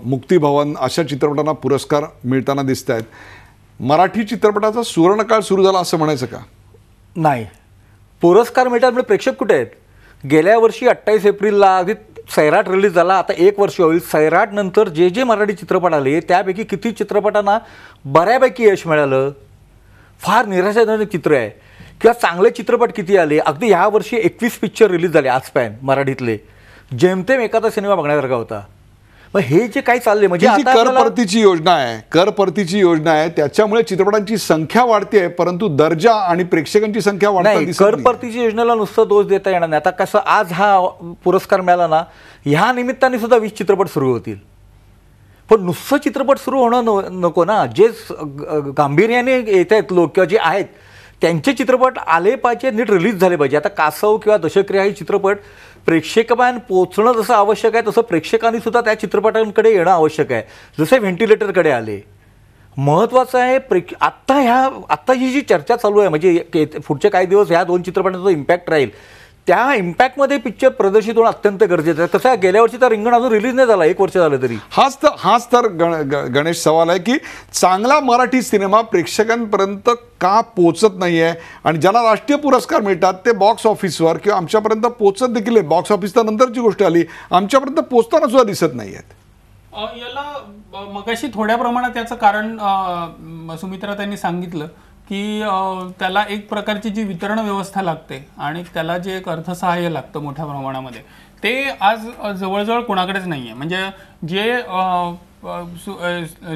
मुक्तिभवन अशा चित्रपटांना पुरस्कार मिळताना दिसत आहेत. मराठी चित्रपटाचा सुवर्णकाळ सुरू झाला असं म्हणायचं का? नाही, पुरस्कार मिळतात म्हणजे प्रेक्षक कुठे आहेत? गेल्या वर्षी 28 एप्रिलला अगदी सैराट रिलीज झाला. आता 1 वर्ष होईल. सैराट नंतर जे मराठी चित्रपट आले त्यापैकी किती चित्रपटांना बऱ्यापैकी यश मिळालं? फार निराशाजनक चित्र आहे. किंवा चांगले चित्रपट किती आले? अगदी ह्या वर्षी 21 पिक्चर रिलीज झाले आजपॅन मराठीतले. जेमतेम एखादा सिनेमा बघण्यासारखा होता. मग हे जे काही चालले म्हणजे ही जी कर परतीची योजना आहे त्याच्यामुळे चित्रपटांची संख्या वाढते, परंतु दर्जा आणि प्रेक्षकांची संख्या वाढते. कर परतीची योजनेला नुसतं दोष देता येणार नाही. आता कसं आज हा पुरस्कार मिळाला ना, ह्या निमित्ताने सुद्धा 20 चित्रपट सुरू होतील. पण नुसतं चित्रपट सुरू होणं नको ना. जे गांभीर्याने येत आहेत लोक किंवा जे आहेत त्यांचे चित्रपट आले पाहिजे, नीट रिलीज झाले पाहिजे. आता कासव किंवा दशक्रिया हे चित्रपट प्रेक्षकांपर्यंत पोहोचणं जसं आवश्यक आहे तसं प्रेक्षकांनी सुद्धा त्या चित्रपटांकडे येणं आवश्यक आहे. जसे व्हेंटिलेटरकडे आले. महत्त्वाचं आहे आत्ता ही जी चर्चा चालू आहे म्हणजे पुढचे काही दिवस ह्या 2 चित्रपटांचा जो इम्पॅक्ट राहील त्या इम्पॅक्टमध्ये पिक्चर प्रदर्शित होणं अत्यंत गरजेचं आहे. कसं गेल्या वर्षी तर रिंगण अजून रिलीज नाही झाला, 1 वर्ष झालं तरी. हाच तर गणेश सवाल आहे की चांगला मराठी सिनेमा प्रेक्षकांपर्यंत का पोचत नाही आहे. आणि ज्यांना राष्ट्रीय पुरस्कार मिळतात ते बॉक्स ऑफिसवर किंवा आमच्यापर्यंत पोचत देखील आहे. बॉक्स ऑफिसच्या नंतरची गोष्ट आली, आमच्यापर्यंत पोचताना सुद्धा दिसत नाही आहेत. याला मगाशी थोड्या प्रमाणात याचं कारण सुमित्रा त्यांनी सांगितलं की त्याला एक प्रकारची जी वितरण व्यवस्था लागते आणि त्याला जे एक अर्थसहाय्य लागतं मोठ्या प्रमाणामध्ये, ते आज जवळजवळ कोणाकडेच नाही आहे. म्हणजे जे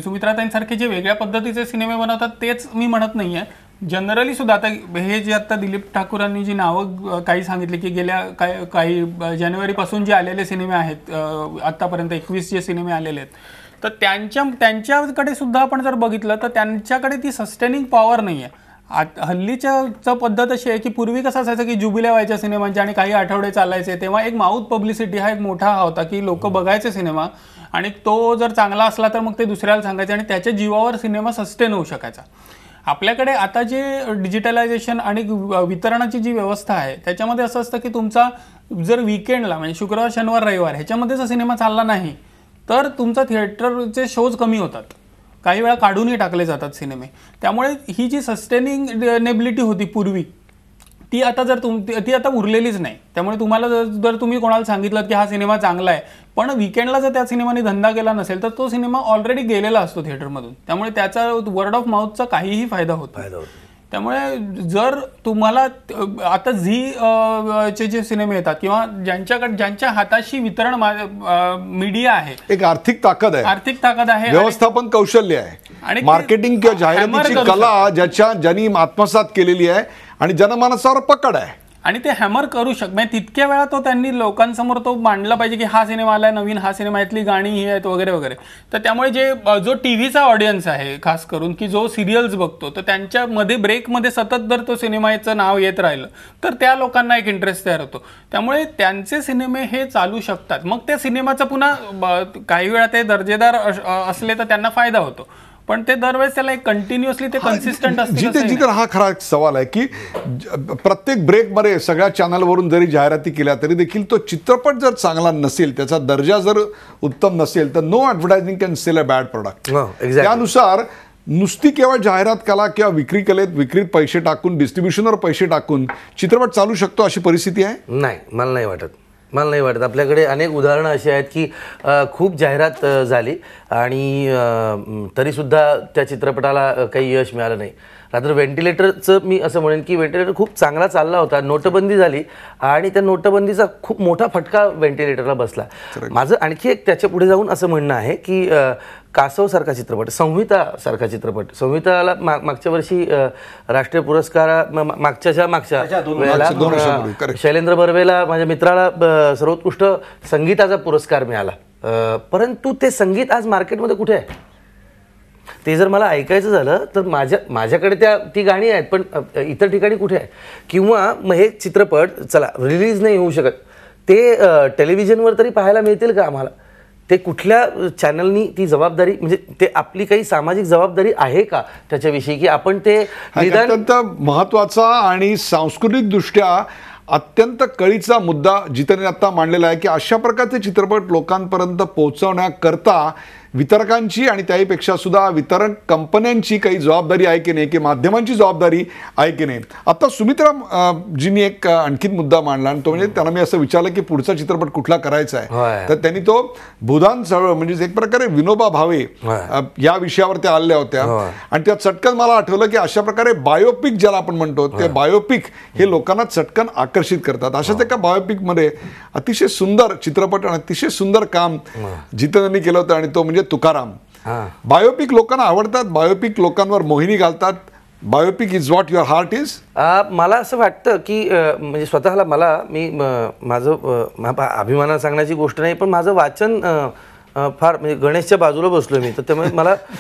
सुमित्राताईंसारखे जे वेगळ्या पद्धतीचे सिनेमे बनवतात तेच मी म्हणत नाही आहे. जनरली सुद्धा आता हे जे आता दिलीप ठाकूरांनी जी नावं काही सांगितली की गेल्या काही जानेवारीपासून जे आलेले सिनेमे आहेत, आत्तापर्यंत 21 जे सिनेमे आलेले आहेत, तर त्यांच्याकडे सुद्धा आपण जर बघितलं तर त्यांच्याकडे ती सस्टेनिंग पॉवर नाही आहे. हल्लीच्या पद्धत अशी आहे की पूर्वी कसं असायचं की जुबिल्या व्हायच्या सिनेमांच्या आणि काही आठवडे चालायचे, तेव्हा एक माउथ पब्लिसिटी हा एक मोठा होता की लोक बघायचे सिनेमा आणि तो जर चांगला असला तर मग ते दुसऱ्याला सांगायचे आणि त्याच्या जीवावर सिनेमा सस्टेन होऊ शकायचा. आपल्याकडे आता जे डिजिटलायझेशन आणि वितरणाची जी व्यवस्था आहे त्याच्यामध्ये असं असतं की तुमचा जर विकेंडला म्हणजे शुक्रवार, शनिवार, रविवार ह्याच्यामध्ये जर सिनेमा चालला नाही तर तुमचा थिएटरचे शोज कमी होतात, काही वेळा काढूनही टाकले जातात सिनेमे. त्यामुळे ही जी सस्टेनिंगनेबिलिटी होती पूर्वी ती आता ती आता उरलेलीच नाही. त्यामुळे तुम्हाला जर तुम्ही कोणाला सांगितलं की हा सिनेमा चांगला आहे पण विकेंडला जर त्या सिनेमाने धंदा केला नसेल तर तो सिनेमा ऑलरेडी गेलेला असतो थिएटरमधून. त्यामुळे त्याचा वर्ड ऑफ माउथचा काहीही फायदा होतो. त्यामुळे जर तुम्हाला आता चे जे सिनेमे येतात किंवा ज्यांच्या हाताशी वितरण मीडिया आहे, एक आर्थिक ताकद आहे, व्यवस्थापन कौशल्य आहे आणि मार्केटिंग किंवा जाहिरातीची कला ज्यांनी आत्मसात केलेली आहे आणि जनमानसावर पकड आहे आणि ते हॅमर करू म्हणजे तितक्या वेळा तो त्यांनी लोकांसमोर तो मांडला पाहिजे की हा सिनेमा आलाय नवीन, हा सिनेमा यातली गाणी ही आहेत वगैरे वगैरे. तर त्यामुळे जो टीव्हीचा ऑडियन्स आहे खास करून की जो सिरियल्स बघतो तर त्यांच्यामध्ये ब्रेकमध्ये सतत जर तो सिनेमाचं नाव येत राहिलं तर त्या लोकांना एक इंटरेस्ट तयार होतो. त्यामुळे त्यांचे सिनेमे हे चालू शकतात. मग त्या सिनेमाचा पुन्हा काही वेळा ते दर्जेदार असले तर त्यांना फायदा होतो. पण ते दरवेळेस त्याला एक कंटिन्युअसली ते कन्सिस्टंट असते जिथे असंही जिथे हा खरा एक सवाल आहे की प्रत्येक ब्रेकमध्ये सगळ्या चॅनलवरून जरी जाहिराती केल्या तरी देखील तो चित्रपट जर चांगला नसेल, त्याचा दर्जा जर उत्तम नसेल, तर no advertising can sell a bad product. exactly. त्यानुसार नुसती केवळ जाहिरात कला किंवा विक्रीत पैसे टाकून, डिस्ट्रीब्युशनवर पैसे टाकून चित्रपट चालू शकतो अशी परिस्थिती आहे? नाही, मला नाही वाटत. आपल्याकडे अनेक उदाहरणं अशी आहेत की खूप जाहिरात झाली आणि तरीसुद्धा त्या चित्रपटाला काही यश मिळालं नाही. रात्र व्हेंटिलेटरचं मी असं म्हणेन की व्हेंटिलेटर खूप चांगला चालला होता. नोटबंदी झाली आणि त्या नोटबंदीचा खूप मोठा फटका व्हेंटिलेटरला बसला. माझं आणखी एक त्याच्या पुढे जाऊन असं म्हणणं आहे की कासवसारखा चित्रपट, संहितासारखा चित्रपट, संहिताला मागच्या वर्षी राष्ट्रीय पुरस्कार मागच्या वेळेला शैलेंद्र बर्वेला, माझ्या मित्राला सर्वोत्कृष्ट संगीताचा पुरस्कार मिळाला. परंतु ते संगीत आज मार्केटमध्ये कुठे आहे? ते जर मला ऐकायचं झालं तर माझ्याकडे ती गाणी आहेत, पण इतर ठिकाणी कुठे आहे? किंवा मग हे चित्रपट चला रिलीज नाही होऊ शकत, ते टेलिव्हिजनवर तरी पाहायला मिळतील का आम्हाला? ते कुठल्या चॅनलनी ती जबाबदारी, म्हणजे ते आपली काही सामाजिक जबाबदारी आहे का त्याच्याविषयी की आपण ते अत्यंत महत्त्वाचा आणि सांस्कृतिकदृष्ट्या अत्यंत कळीचा मुद्दा जितेंद्रने आता मांडलेला आहे की अशा प्रकारचे चित्रपट लोकांपर्यंत पोहोचवण्याकरता वितरकांची आणि त्याहीपेक्षा सुद्धा वितरक कंपन्यांची काही जबाबदारी आहे की नाही, की माध्यमांची जबाबदारी आहे की नाही. आता सुमित्रा जींनी एक आणखीन मुद्दा मांडला आणि तो म्हणजे त्यांना मी असं विचारलं की पुढचा चित्रपट कुठला करायचा आहे, तर त्यांनी तो भूदान चळवळ म्हणजे एक प्रकारे विनोबा भावे या विषयावर त्या आलेल्या होत्या आणि त्या चटकन मला आठवलं की अशा प्रकारे बायोपिक ज्याला आपण म्हणतो ते बायोपिक हे लोकांना चटकन आकर्षित करतात. अशाच एका बायोपिकमध्ये अतिशय सुंदर चित्रपट आणि अतिशय सुंदर काम जितेंद्रनी केलं होतं आणि तो म्हणजे तुकाराम. बायोपिक लोकांना आवडतात, बायोपिक लोकांवर मोहिनी घालतात. Biopic is what your heart is. मला असं वाटतं की म्हणजे स्वतःला माझं अभिमानानं सांगण्याची गोष्ट नाही, पण माझं वाचन फार म्हणजे गणेशच्या बाजूला बसलो मी, तर त्यामुळे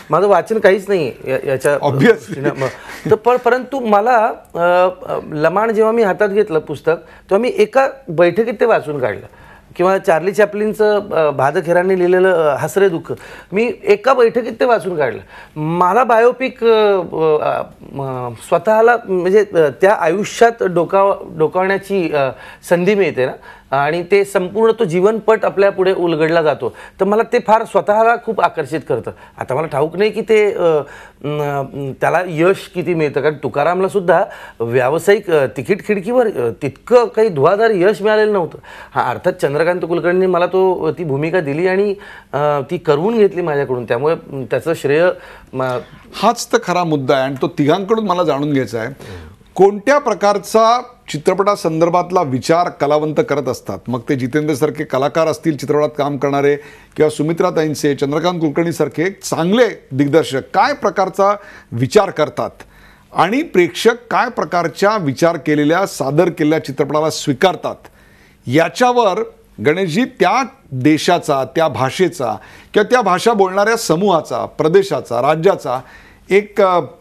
माझं वाचन काहीच नाही याच्या. परंतु मला लमाण जेव्हा मी हातात घेतलं पुस्तक तेव्हा मी एका बैठकीत ते वाचून काढलं. किंवा चार्ली चॅपलिनचं भादखेरांनी लिहिलेलं हसरे दुःख मी एका बैठकीत ते वाचून काढलं. मला बायोपिक स्वतःला म्हणजे त्या आयुष्यात डोकावण्याची संधी मिळते ना, आणि ते संपूर्ण तो जीवनपट आपल्या पुढे उलगडला जातो, तर मला ते फार स्वतःला खूप आकर्षित करतं. आता मला ठाऊक नाही की ते त्याला यश किती मिळतं, कारण तुकारामला सुद्धा व्यावसायिक तिकीट खिडकीवर तितकं काही धुवाधार यश मिळालेलं नव्हतं. हा, अर्थात चंद्रकांत कुलकर्णींनी मला ती भूमिका दिली आणि ती करवून घेतली माझ्याकडून, त्यामुळे त्याचं श्रेय हाच तर खरा मुद्दा आहे आणि तो तिघांकडून मला जाणून घ्यायचा आहे. कोणत्या प्रकारचा चित्रपटासंदर्भातला विचार कलावंत करत असतात, मग ते जितेंद्रसारखे कलाकार असतील चित्रपटात काम करणारे किंवा सुमित्राताईंचे, चंद्रकांत कुलकर्णीसारखे चांगले दिग्दर्शक काय प्रकारचा विचार करतात आणि प्रेक्षक काय प्रकारच्या विचार केलेल्या सादर केलेल्या चित्रपटाला स्वीकारतात, याच्यावर गणेशजी त्या देशाचा, त्या भाषेचा किंवा त्या भाषा बोलणाऱ्या समूहाचा, प्रदेशाचा, राज्याचा एक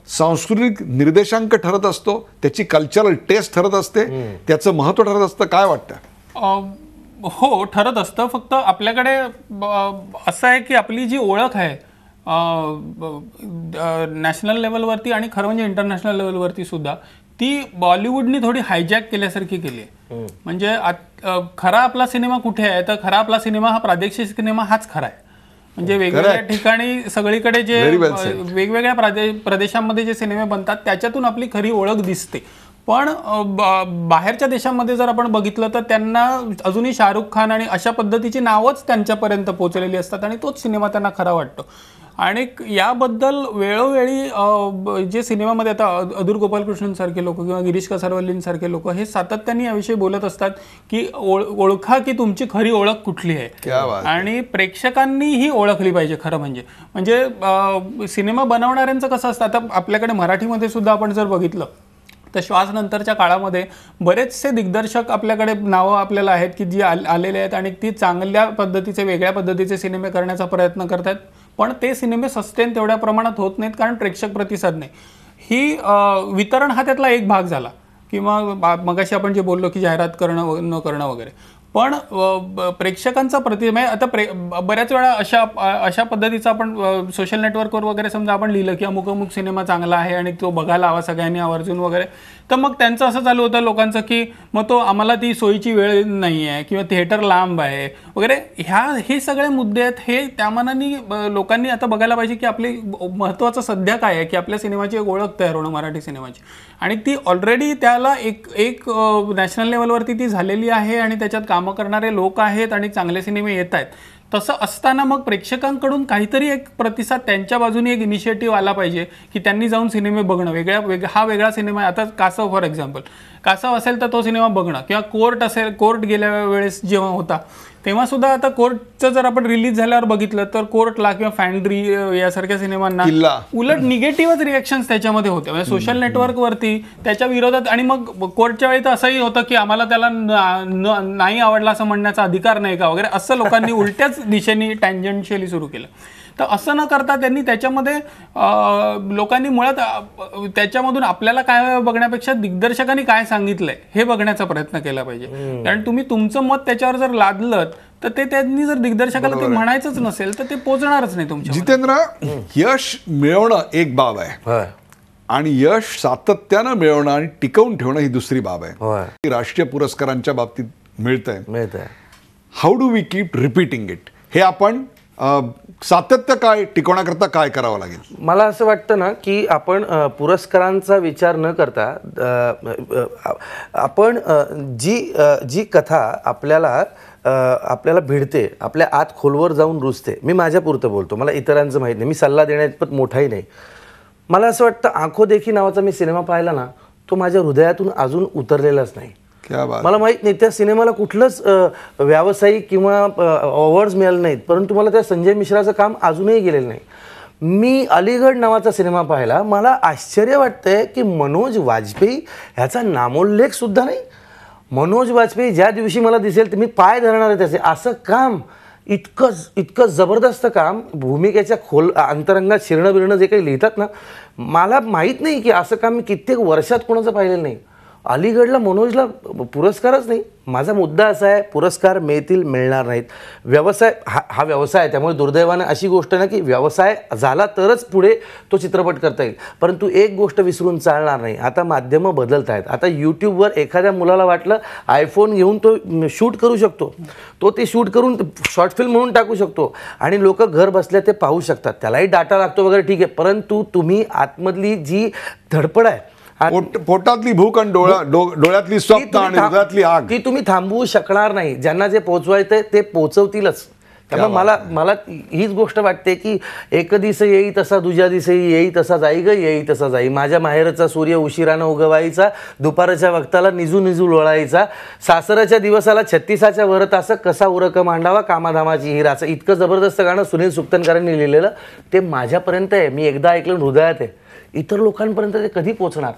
सांस्कृतिक निर्देशांक ठरत असतो, त्याची कल्चरल टेस्ट ठरत असते, त्याचं महत्त्व ठरत असतं. काय वाटतं? हो, ठरत असतं. फक्त आपल्याकडे असं आहे की आपली जी ओळख आहे नॅशनल लेवलवरती आणि खरं म्हणजे इंटरनॅशनल लेवलवरती सुद्धा, ती बॉलिवूडनी थोडी हायजॅक केल्यासारखी केली आहे. म्हणजे खरा आपला सिनेमा कुठे आहे, तर खरा आपला सिनेमा हा प्रादेशिक सिनेमा हाच खरा आहे. म्हणजे वेगवेगळ्या ठिकाणी सगळीकडे जे वेगवेगळ्या प्रदेशांमध्ये जे सिनेमे बनतात त्याच्यातून आपली खरी ओळख दिसते. पण बाहेरच्या देशांमध्ये जर आपण बघितलं तर त्यांना अजूनही शाहरुख खान आणि अशा पद्धतीची नावच त्यांच्यापर्यंत पोहोचलेली असतात आणि तोच सिनेमा त्यांना खरा वाटतो. आणि याबद्दल वेळोवेळी जे सिनेमामध्ये आता अदूर गोपालकृष्णनसारखे लोक किंवा गिरीश कासारवल्लींसारखे लोक हे सातत्याने याविषयी बोलत असतात की ओळखा की तुमची खरी ओळख कुठली आहे, आणि प्रेक्षकांनी ही ओळखली पाहिजे. खरं म्हणजे सिनेमा बनवणाऱ्यांचं कसं असतं, आता आपल्याकडे मराठीमध्ये सुद्धा आपण जर बघितलं तर श्वास नंतरच्या काळामध्ये बरेचसे दिग्दर्शक आपल्याकडे नावं आपल्याला आहेत की जी आलेले आहेत आणि ती चांगल्या पद्धतीचे, वेगळ्या पद्धतीचे सिनेमे करण्याचा प्रयत्न करत आहेत, पण ते सिनेमे सस्टेन तेवढ्या प्रमाणात होत नाहीत कारण प्रेक्षक प्रतिसाद नाही. ही वितरण हा त्यातला एक भाग झाला, किंवा मगाशी आपण जे बोललो की जाहिरात करणं न करणं वगैरे. पण प्रेक्षकांचा म्हणजे आता बऱ्याच वेळा अशा पद्धतीचं आपण सोशल नेटवर्कवर वगैरे समजा आपण लिहिलं की अमुक अमुक सिनेमा चांगला आहे आणि तो बघायला हवा सगळ्यांनी आवर्जून वगैरे, तर मग त्यांचं असं चालू होतं लोकांचं की मग तो आम्हाला ती सोयीची वेळ नाही आहे किंवा थिएटर लांब आहे वगैरे. हे सगळे मुद्दे आहेत. हे त्या मानाने लोकांनी आता बघायला पाहिजे की आपली महत्त्वाचं सध्या काय आहे की आपल्या सिनेमाची एक ओळख तयार होणं मराठी सिनेमाची, आणि ती ऑलरेडी त्याला एक नॅशनल लेवलवरती ती झालेली आहे आणि त्याच्यात कामं करणारे लोक आहेत आणि चांगले सिनेमे येत आहेत. तसं असताना मग प्रेक्षकांकडून काहीतरी एक प्रतिसाद त्यांच्या बाजूने एक इनिशिएटिव्ह आला पाहिजे की त्यांनी जाऊन सिनेमे बघणं. हा वेगळा सिनेमा आहे. आता कासव फॉर एक्झाम्पल, कासव असेल तर तो सिनेमा बघणं, किंवा कोर्ट असेल, कोर्ट गेल्या वेळेस जेव्हा होता तेव्हा सुद्धा आता कोर्टचं जर आपण रिलीज झाल्यावर बघितलं तर कोर्टला किंवा फॅन्ड्री यासारख्या सिनेमांना उलट निगेटिव्हच रिएक्शन्स त्याच्यामध्ये होते. म्हणजे सोशल नेटवर्कवरती त्याच्या विरोधात. आणि मग कोर्टच्या वेळी तर असंही होतं की आम्हाला त्याला नाही आवडला असं म्हणण्याचा अधिकार नाही का वगैरे, असं लोकांनी उलट्याच दिशेने टँजन्शियली सुरू केलं. तर असं न करता त्यांनी त्याच्यामध्ये लोकांनी मुळात त्याच्यामधून आपल्याला काय बघण्यापेक्षा दिग्दर्शकांनी काय सांगितलंय हे बघण्याचा प्रयत्न केला पाहिजे. कारण तुम्ही तुमचं मत त्याच्यावर जर लादलं तर ते त्यांनी जर दिग्दर्शकाला ते म्हणायचंच नसेल तर ते पोचणारच नाही तुमच्या. जितेंद्र, यश मिळवणं एक बाब आहे आणि यश सातत्यानं मिळवणं आणि टिकवून ठेवणं ही दुसरी बाब आहे. राष्ट्रीय पुरस्कारांच्या बाबतीत मिळतंय. How do we keep repeating it? हे आपण सातत्य काय टिकवण्याकरता काय करावं लागेल? मला असं वाटतं ना की आपण पुरस्कारांचा विचार न करता आपण जी कथा आपल्याला भिडते, आपल्या आत खोलवर जाऊन रुजते. मी माझ्यापुरतं बोलतो, मला इतरांचं माहीत नाही, मी सल्ला देण्याइतपत मोठाही नाही. मला असं वाटतं आंखो देखी नावाचा मी सिनेमा पाहिला ना, तो माझ्या हृदयातून अजून उतरलेलाच नाही. मला माहित नाही त्या सिनेमाला कुठलंच व्यावसायिक किंवा अवॉर्ड्स मिळाले नाहीत, परंतु मला त्या संजय मिश्राचं काम अजूनही गेलेलं नाही. मी अलीगढ नावाचा सिनेमा पाहिला, मला आश्चर्य वाटतंय की मनोज वाजपेयी ह्याचा नामोल्लेख सुद्धा नाही. मनोज वाजपेयी ज्या दिवशी मला दिसेल तर मी पाय धरणार आहे त्याचे. असं काम, इतकं जबरदस्त काम, भूमिकेच्या अंतरंगात शिरणं बिरणं जे काही लिहितात ना, मला माहीत नाही की असं काम मी कित्येक वर्षात कोणाचं पाहिलेलं नाही. अलीगडला मनोजला पुरस्कारच नाही. माझा मुद्दा असा आहे, पुरस्कार मिळतील मिळणार नाहीत. व्यवसाय हा व्यवसाय आहे, त्यामुळे दुर्दैवानं अशी गोष्ट ना की व्यवसाय झाला तरच पुढे तो चित्रपट करता येईल. परंतु एक गोष्ट विसरून चालणार नाही, आता माध्यमं बदलत आहेत. आता यूट्यूबवर एखाद्या मुलाला वाटलं आयफोन घेऊन तो शूट करू शकतो, तो ते शूट करून शॉर्ट फिल्म म्हणून टाकू शकतो आणि लोक घर बसल्या ते पाहू शकतात. त्यालाही डाटा लागतो वगैरे, ठीक आहे, परंतु तुम्ही आतमधली जी धडपड आहे, पोटातली भूक आणि डोळ्यातली स्वप्न आणि हृदयातली आग, ती तुम्ही थांबवू शकणार नाही. ज्यांना जे पोचवायचंय ते पोचवतीलच. त्यामुळे मला हीच गोष्ट वाटते की एक दिस येई तसा दुजा दिस येई तसा जाई ग येई तसा जाई. माझ्या माहेरचा सूर्य उशिरानं उगवायचा, दुपारच्या वक्ताला निजू निजू लोळायचा, सासराच्या दिवसाला 36च्या वर तास कसा उरक मांडावा कामाधामाची हिरा. असं इतकं जबरदस्त गाणं सुनील सुक्तनकरांनी लिहिलेलं, ते माझ्यापर्यंत आहे. मी एकदा ऐकलं हृदयात आहे. इतर लोकांपर्यंत ते कधी पोचणार?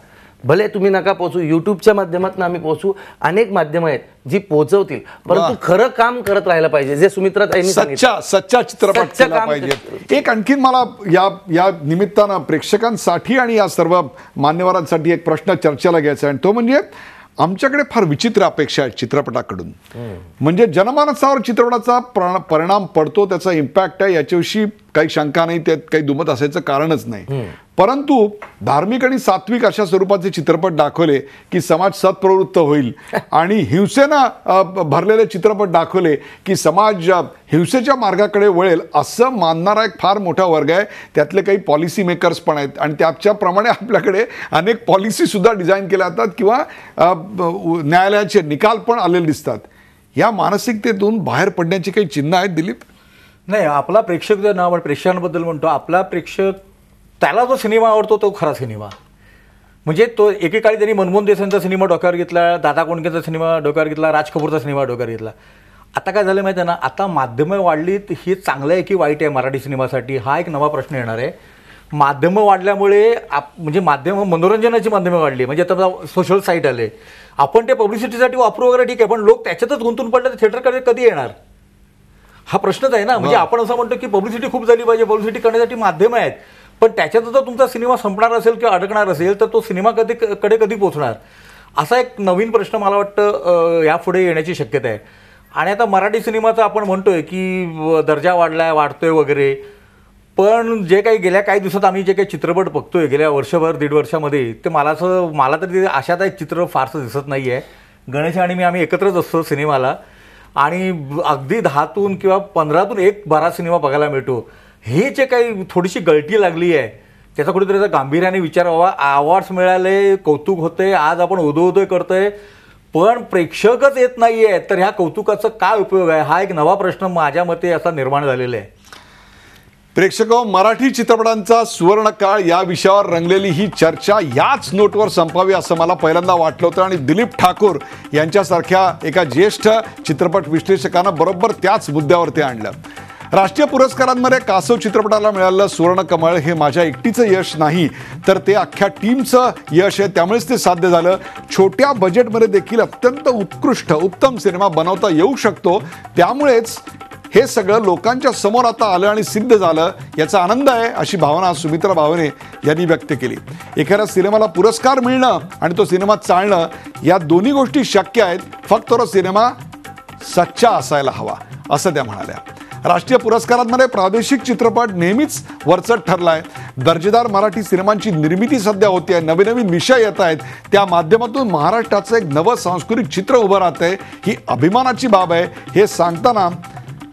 भले तुम्ही नका पोचू, यूट्यूबच्या माध्यमातून आम्ही पोचू, अनेक माध्यमं आहेत जी पोचवतील, परंतु खरं काम करत राहिलं पाहिजे. जे सुमित्रा ताईंनी सच्चा चित्रपट केला पाहिजे. एक आणखीन मला या निमित्तानं प्रेक्षकांसाठी आणि या सर्व मान्यवरांसाठी एक प्रश्न चर्चेला घ्यायचा आहे, आणि तो म्हणजे आमच्याकडे फार विचित्र अपेक्षा आहेत चित्रपटाकडून. म्हणजे जनमानसावर चित्रपटाचा परिणाम पडतो, त्याचा इम्पॅक्ट आहे, याच्याविषयी काही शंका नाही, त्यात काही दुमत असायचं कारणच नाही. परंतु धार्मिक आणि सात्विक अशा स्वरूपाचे चित्रपट दाखवले की समाज सत्प्रवृत्त होईल, आणि हिंसेनं भरलेले चित्रपट दाखवले की समाज हिंसेच्या मार्गाकडे वळेल, असं मानणारा एक फार मोठा वर्ग आहे. त्यातले काही पॉलिसी मेकर्स पण आहेत, आणि त्याच्याप्रमाणे आपल्याकडे अनेक पॉलिसीसुद्धा डिझाईन केल्या जातात किंवा न्यायालयाचे निकाल पण आलेले दिसतात. या मानसिकतेतून बाहेर पडण्याची काही चिन्ह आहेत दिलीप? नाही, आपला प्रेक्षक जर ना, आपण प्रेक्षकांबद्दल म्हणतो, आपला प्रेक्षक त्याला जो सिनेमा आवडतो तो खरा सिनेमा. म्हणजे तो एकेकाळी त्यांनी मनमोहन देसाईंचा सिनेमा डोक्यावर घेतला, दादा कोंडकेचा सिनेमा डोक्यावर घेतला, राज कपूरचा सिनेमा डोक्यावर घेतला. आता काय झालं माहिती आहे ना, आता माध्यमं वाढलीत, हे चांगलं आहे की वाईट आहे मराठी सिनेमासाठी, हा एक नवा प्रश्न येणार आहे. माध्यमं वाढल्यामुळे म्हणजे मनोरंजनाची माध्यमं वाढली, म्हणजे आता सोशल साईट आले, आपण ते पब्लिसिटीसाठी वापरू वगैरे, ठीक आहे, पण लोक त्याच्यातच गुंतून पडले तर थिएटरकडे कधी येणार? हा प्रश्नच आहे ना. म्हणजे आपण असं म्हणतो की पब्लिसिटी खूप झाली पाहिजे, पब्लिसिटी करण्यासाठी माध्यमं आहेत, पण त्याच्यात जर तुमचा सिनेमा संपणार असेल किंवा अडकणार असेल तर तो सिनेमा कधी पोहोचणार? असा एक नवीन प्रश्न मला वाटतं यापुढे येण्याची शक्यता आहे. आणि आता मराठी सिनेमाचा आपण म्हणतोय की दर्जा वाढतोय वगैरे, पण जे काही गेल्या काही दिवसात आम्ही जे काही चित्रपट बघतोय गेल्या वर्षभर 1.5 वर्षामध्ये, ते मला तरी अशात एक चित्र फारसं दिसत नाही आहे. गणेश आणि मी आम्ही एकत्रच असतो सिनेमाला आणि अगदी 10तून किंवा 15तून एक बरा सिनेमा बघायला मिळतो. हे जे काही थोडीशी गळती लागली आहे त्याचा कुठेतरी गांभीर्याने विचार व्हावा. अवॉर्ड्स मिळाले, कौतुक होते, आज आपण उदोउदय करतोय, पण प्रेक्षकच येत नाही आहे, तर ह्या कौतुकाचा काय उपयोग आहे, हा एक नवा प्रश्न माझ्या मते असा निर्माण झालेला आहे. प्रेक्षको, मराठी चित्रपटांचा सुवर्णकाळ या विषयावर रंगलेली ही चर्चा याच नोटवर संपावी असं मला पहिल्यांदा वाटलं होतं आणि दिलीप ठाकूर यांच्यासारख्या एका ज्येष्ठ चित्रपट विश्लेषकानं बरोबर त्याच मुद्द्यावर ते आणलं. राष्ट्रीय पुरस्कारांमध्ये कासव चित्रपटाला मिळालेलं सुवर्णकमळ हे माझ्या एकटीचं यश नाही, तर ते अख्ख्या टीमचं यश आहे. त्यामुळेच ते साध्य झालं. छोट्या बजेटमध्ये देखील अत्यंत उत्कृष्ट उत्तम सिनेमा बनवता येऊ शकतो. त्यामुळेच हे सगळं लोकांच्या समोर आता आलं आणि सिद्ध झालं, याचा आनंद आहे, अशी भावना सुमित्रा भावेने यांनी व्यक्त केली. एखाद्या सिनेमाला पुरस्कार मिळणं आणि तो सिनेमा चालणं या दोन्ही गोष्टी शक्य आहेत, फक्त तो सिनेमा सच्चा असायला हवा, असं त्या म्हणाल्या. राष्ट्रीय पुरस्कारांमध्ये प्रादेशिक चित्रपट नेहमीच वरचढ ठरलाय. दर्जेदार मराठी सिनेमांची निर्मिती सध्या होती आहे, नवे नवीन विषय येत आहेत, त्या माध्यमातून महाराष्ट्राचं एक नवं सांस्कृतिक चित्र उभं राहतंय, ही अभिमानाची बाब आहे. हे सांगताना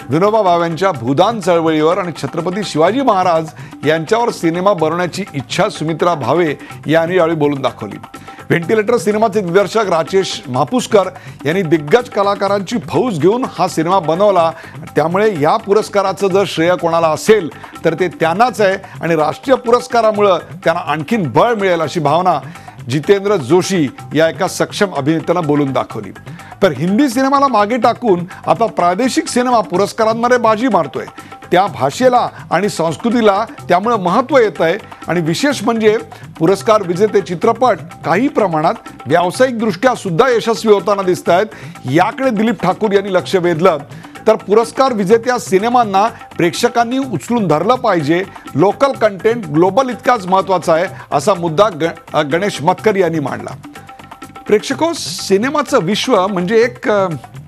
विनोबा भावेंच्या भूदान चळवळीवर आणि छत्रपती शिवाजी महाराज यांच्यावर सिनेमा बनवण्याची इच्छा सुमित्रा भावे यांनी यावेळी बोलून दाखवली. व्हेंटिलेटर सिनेमाचे दिग्दर्शक राजेश मापुसकर यांनी दिग्गज कलाकारांची फौज घेऊन हा सिनेमा बनवला. त्यामुळे या पुरस्काराचं जर श्रेय कोणाला असेल तर ते त्यांनाच आहे आणि राष्ट्रीय पुरस्कारामुळं त्यांना आणखीन बळ मिळेल, अशी भावना जितेंद्र जोशी या एका सक्षम अभिनेत्यानं बोलून दाखवली. तर हिंदी सिनेमाला मागे टाकून आता प्रादेशिक सिनेमा पुरस्कारांमध्ये बाजी मारतोय. त्या भाषेला आणि संस्कृतीला त्यामुळे महत्त्व येत आहे आणि विशेष म्हणजे पुरस्कार विजेते चित्रपट काही प्रमाणात व्यावसायिकदृष्ट्या सुद्धा यशस्वी होताना दिसत आहेत. याकडे दिलीप ठाकूर यांनी लक्ष वेधलं. तर पुरस्कार विजेत्या सिनेमांना प्रेक्षकांनी उचलून धरलं पाहिजे. लोकल कंटेंट ग्लोबल इतकाच महत्त्वाचा आहे, असा मुद्दा गणेश मतकर यांनी मांडला. प्रेक्षको, सिनेमाचं विश्व म्हणजे एक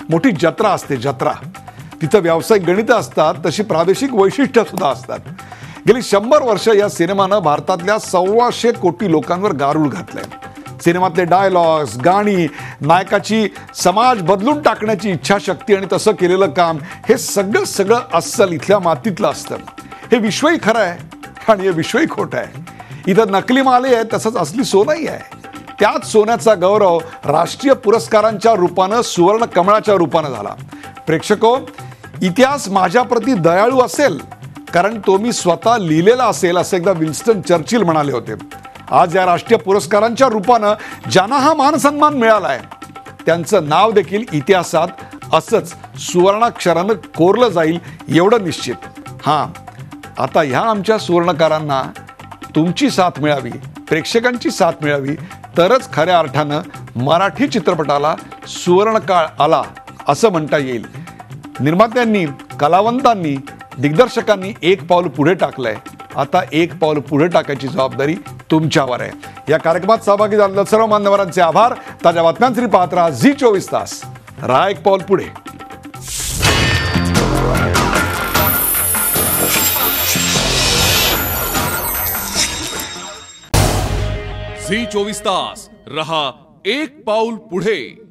मोठी जत्रा असते, जत्रा. तिथं व्यावसायिक गणितं असतात, तशी प्रादेशिक वैशिष्ट्य सुद्धा असतात. गेली 100 वर्ष या सिनेमानं भारतातल्या 125 कोटी लोकांवर गारूड घातलंय. सिनेमातले डायलॉग्स, गाणी, नायकाची समाज बदलून टाकण्याची इच्छाशक्ती आणि तसं केलेलं काम, हे सगळं अस्सल इथल्या मातीतलं असतं. हे विश्वही खरं आहे आणि हे विश्वही खोटं आहे. इथं नकली माले आहे, तसंच असली सोनंही आहे. त्याच सोन्याचा गौरव राष्ट्रीय पुरस्कारांच्या रूपानं सुवर्ण कमळाच्या रूपानं झाला. प्रेक्षको, इतिहास माझ्याप्रती दयाळू असेल कारण तो मी स्वतः लिहिलेला असेल, असं एकदा विन्स्टन चर्चिल म्हणाले होते. आज या राष्ट्रीय पुरस्कारांच्या रूपानं ज्यांना हा मानसन्मान मिळाला आहे त्यांचं नाव देखील इतिहासात असंच सुवर्णाक्षरानं कोरलं जाईल, एवढं निश्चित. हां, आता ह्या आमच्या सुवर्णकारांना तुमची साथ मिळावी, प्रेक्षकांची साथ मिळावी, तरच खऱ्या अर्थानं मराठी चित्रपटाला सुवर्णकाळ आला असं म्हणता येईल. निर्मात्यांनी, कलावंतांनी, दिग्दर्शकांनी एक पाऊल पुढे टाकलंय. आता एक पाऊल पुढे टाकायची जबाबदारी तुमच्यावर आहे. या कार्यक्रमात सहभागी झालेल्या सर्व मान्यवरांचे आभार. ताज्या बातम्यांसाठी पाहत राहा झी24 तास. राहा एक पाऊल पुढे. झी24 तास रहा एक पाऊल पुढे.